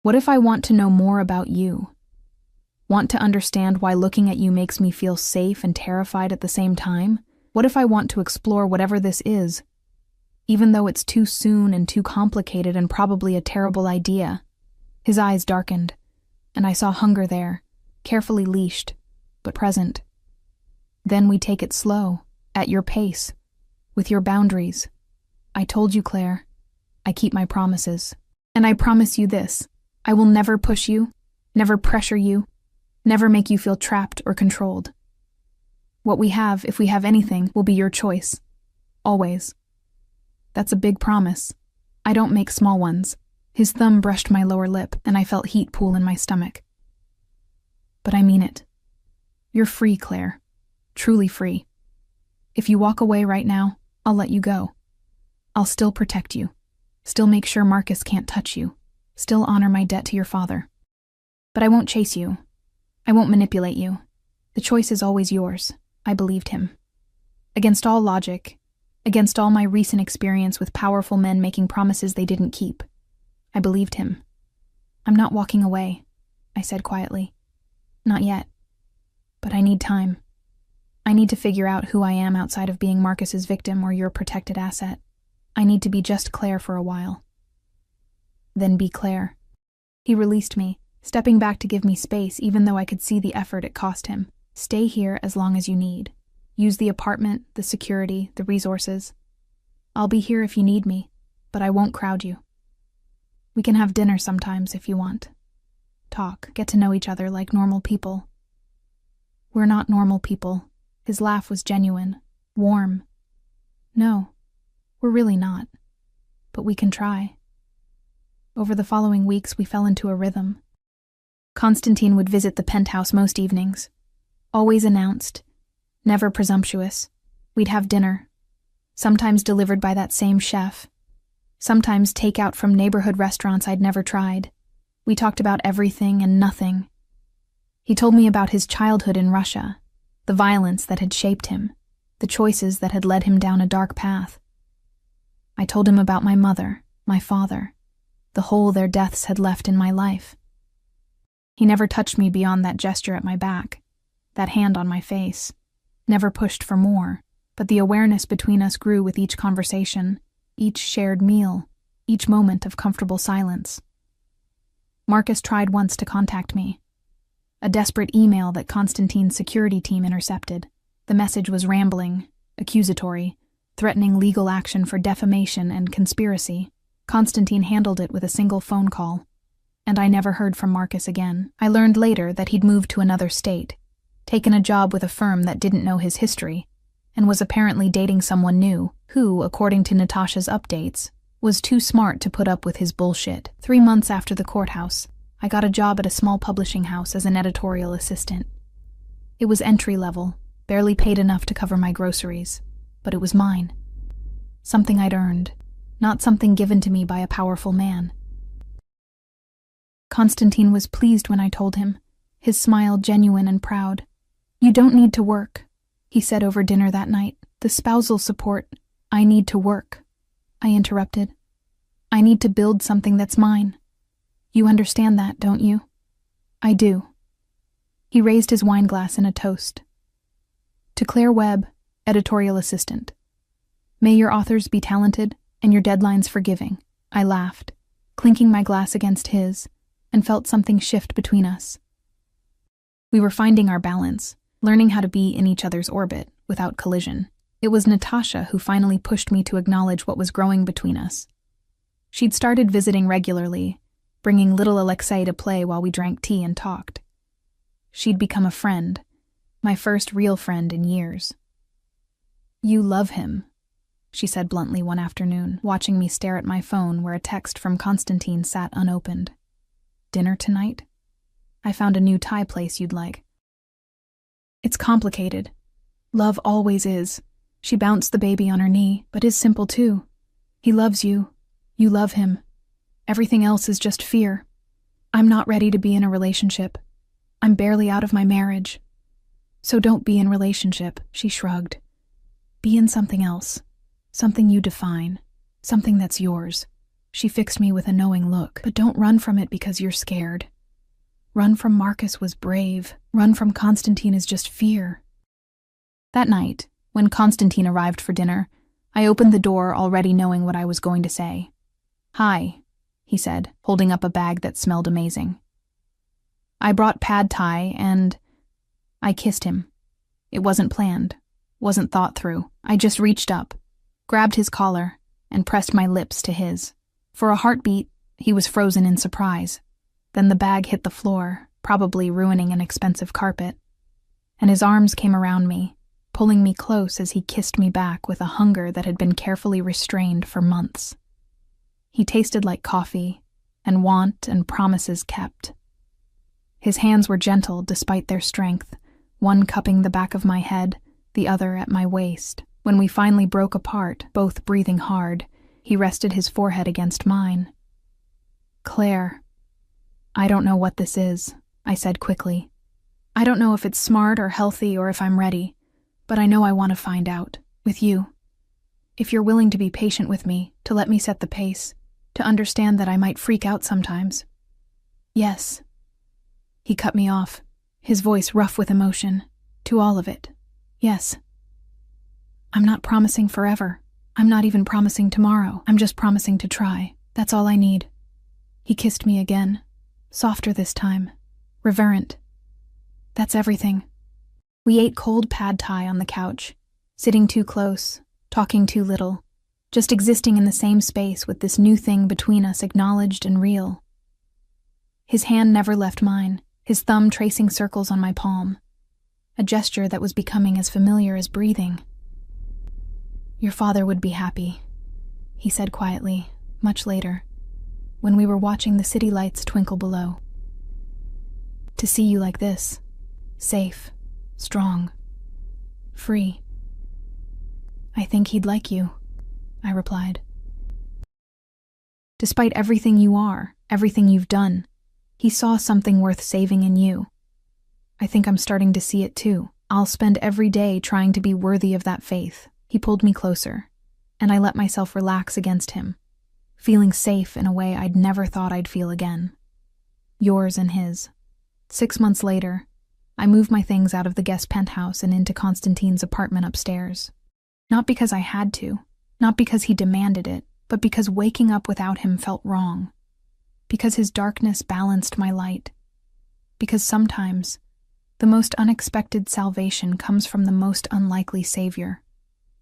What if I want to know more about you? Want to understand why looking at you makes me feel safe and terrified at the same time? What if I want to explore whatever this is, even though it's too soon and too complicated and probably a terrible idea? His eyes darkened, and I saw hunger there, carefully leashed, but present. Then we take it slow, at your pace, with your boundaries. I told you, Claire, I keep my promises. And I promise you this, I will never push you, never pressure you, never make you feel trapped or controlled. What we have, if we have anything, will be your choice. Always. That's a big promise. I don't make small ones. His thumb brushed my lower lip, and I felt heat pool in my stomach. But I mean it. You're free, Claire. Truly free. If you walk away right now, I'll let you go. I'll still protect you. Still make sure Marcus can't touch you. Still honor my debt to your father. But I won't chase you. I won't manipulate you. The choice is always yours. I believed him. Against all logic, against all my recent experience with powerful men making promises they didn't keep, I believed him. I'm not walking away, I said quietly. Not yet. But I need time. I need to figure out who I am outside of being Marcus's victim or your protected asset. I need to be just Claire for a while. Then be Claire. He released me, stepping back to give me space even though I could see the effort it cost him. Stay here as long as you need. Use the apartment, the security, the resources. I'll be here if you need me, but I won't crowd you. We can have dinner sometimes if you want. Talk, get to know each other like normal people. We're not normal people. His laugh was genuine, warm. No, we're really not. But we can try. Over the following weeks, we fell into a rhythm. Constantine would visit the penthouse most evenings. Always announced, never presumptuous. We'd have dinner, sometimes delivered by that same chef, sometimes takeout from neighborhood restaurants I'd never tried. We talked about everything and nothing. He told me about his childhood in Russia, the violence that had shaped him, the choices that had led him down a dark path. I told him about my mother, my father, the hole their deaths had left in my life. He never touched me beyond that gesture at my back, that hand on my face, never pushed for more, but the awareness between us grew with each conversation, each shared meal, each moment of comfortable silence. Marcus tried once to contact me. A desperate email that Constantine's security team intercepted. The message was rambling, accusatory, threatening legal action for defamation and conspiracy. Constantine handled it with a single phone call, and I never heard from Marcus again. I learned later that he'd moved to another state, taken a job with a firm that didn't know his history, and was apparently dating someone new, who, according to Natasha's updates, was too smart to put up with his bullshit. 3 months after the courthouse, I got a job at a small publishing house as an editorial assistant. It was entry-level, barely paid enough to cover my groceries, but it was mine. Something I'd earned, not something given to me by a powerful man. Constantine was pleased when I told him, his smile genuine and proud. "You don't need to work," he said over dinner that night. "The spousal support. I need to work." I interrupted. "I need to build something that's mine. You understand that, don't you?" "I do." He raised his wine glass in a toast. "To Claire Webb, editorial assistant. May your authors be talented and your deadlines forgiving." I laughed, clinking my glass against his, and felt something shift between us. We were finding our balance, learning how to be in each other's orbit without collision. It was Natasha who finally pushed me to acknowledge what was growing between us. She'd started visiting regularly, bringing little Alexei to play while we drank tea and talked. She'd become a friend, my first real friend in years. "You love him," she said bluntly one afternoon, watching me stare at my phone where a text from Constantine sat unopened. "Dinner tonight? I found a new Thai place you'd like." "It's complicated. Love always is." She bounced the baby on her knee, "but is simple too. He loves you. You love him. Everything else is just fear. I'm not ready to be in a relationship. I'm barely out of my marriage. So don't be in relationship," she shrugged. "Be in something else. Something you define. Something that's yours." She fixed me with a knowing look. "But don't run from it because you're scared. Run from Marcus was brave. Run from Constantine is just fear." That night, when Constantine arrived for dinner, I opened the door already knowing what I was going to say. "Hi," he said, holding up a bag that smelled amazing. "I brought pad thai and—" I kissed him. It wasn't planned, wasn't thought through. I just reached up, grabbed his collar, and pressed my lips to his. For a heartbeat, he was frozen in surprise. Then the bag hit the floor, probably ruining an expensive carpet. And his arms came around me, pulling me close as he kissed me back with a hunger that had been carefully restrained for months. He tasted like coffee, and want and promises kept. His hands were gentle despite their strength, one cupping the back of my head, the other at my waist. When we finally broke apart, both breathing hard, he rested his forehead against mine. "Claire, I don't know what this is," I said quickly. "I don't know if it's smart or healthy or if I'm ready, but I know I want to find out, with you. If you're willing to be patient with me, to let me set the pace, to understand that I might freak out sometimes." "Yes." He cut me off, his voice rough with emotion. "To all of it. Yes. I'm not promising forever. I'm not even promising tomorrow. I'm just promising to try. That's all I need." He kissed me again, softer this time, reverent. "That's everything." We ate cold pad thai on the couch, sitting too close, talking too little, just existing in the same space with this new thing between us acknowledged and real. His hand never left mine, his thumb tracing circles on my palm, a gesture that was becoming as familiar as breathing. "Your father would be happy," he said quietly, much later, when we were watching the city lights twinkle below. "To see you like this, safe, strong, free." "I think he'd like you," I replied. "Despite everything you are, everything you've done, he saw something worth saving in you. I think I'm starting to see it too. I'll spend every day trying to be worthy of that faith." He pulled me closer, and I let myself relax against him, feeling safe in a way I'd never thought I'd feel again. Yours and his. 6 months later, I moved my things out of the guest penthouse and into Constantine's apartment upstairs. Not because I had to, not because he demanded it, but because waking up without him felt wrong. Because his darkness balanced my light. Because sometimes, the most unexpected salvation comes from the most unlikely savior.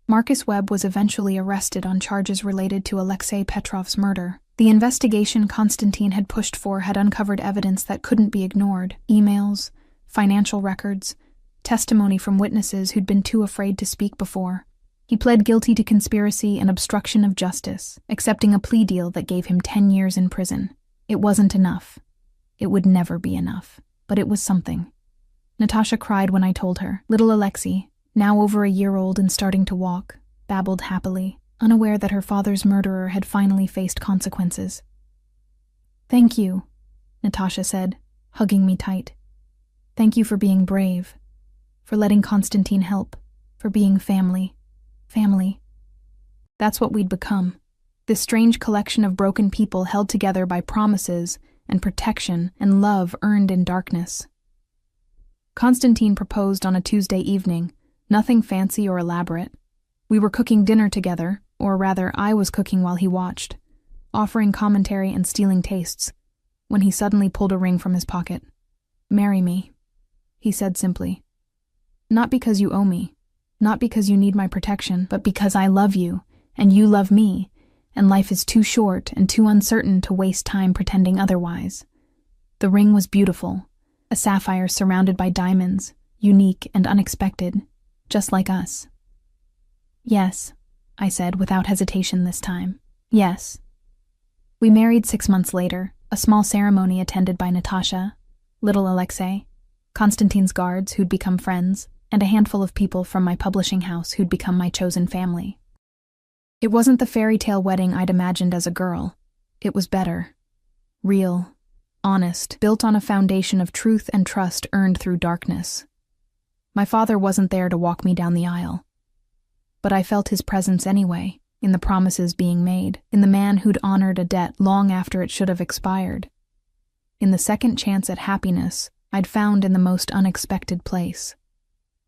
Marcus Webb was eventually arrested on charges related to Alexei Petrov's murder. The investigation Constantine had pushed for had uncovered evidence that couldn't be ignored: emails, financial records, testimony from witnesses who'd been too afraid to speak before. He pled guilty to conspiracy and obstruction of justice, accepting a plea deal that gave him 10 years in prison. It wasn't enough. It would never be enough, but it was something. Natasha cried when I told her. Little Alexei, now over a year old and starting to walk, babbled happily, unaware that her father's murderer had finally faced consequences. "Thank you," Natasha said, hugging me tight. "Thank you for being brave, for letting Constantine help, for being family. Family." That's what we'd become. This strange collection of broken people held together by promises and protection and love earned in darkness. Constantine proposed on a Tuesday evening, nothing fancy or elaborate. We were cooking dinner together, or rather I was cooking while he watched, offering commentary and stealing tastes, when he suddenly pulled a ring from his pocket. "Marry me," he said simply. "Not because you owe me, not because you need my protection, but because I love you, and you love me, and life is too short and too uncertain to waste time pretending otherwise." The ring was beautiful, a sapphire surrounded by diamonds, unique and unexpected, just like us. "Yes," I said without hesitation this time. "Yes." We married 6 months later, a small ceremony attended by Natasha, little Alexei, Constantine's guards who'd become friends, and a handful of people from my publishing house who'd become my chosen family. It wasn't the fairy tale wedding I'd imagined as a girl. It was better. Real, honest, built on a foundation of truth and trust earned through darkness. My father wasn't there to walk me down the aisle, but I felt his presence anyway, in the promises being made, in the man who'd honored a debt long after it should have expired, in the second chance at happiness I'd found in the most unexpected place.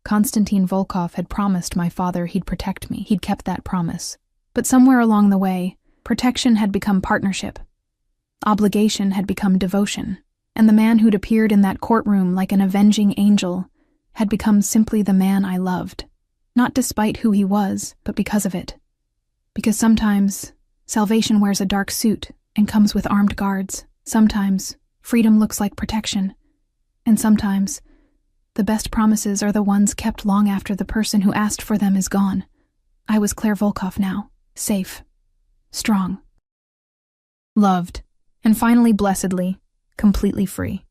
Konstantin Volkov had promised my father he'd protect me. He'd kept that promise. But somewhere along the way, protection had become partnership. Obligation had become devotion. And the man who'd appeared in that courtroom like an avenging angel had become simply the man I loved. Not despite who he was, but because of it. Because sometimes, salvation wears a dark suit and comes with armed guards. Sometimes, freedom looks like protection. And sometimes, the best promises are the ones kept long after the person who asked for them is gone. I was Claire Volkov now, safe, strong, loved, and finally, blessedly, completely free.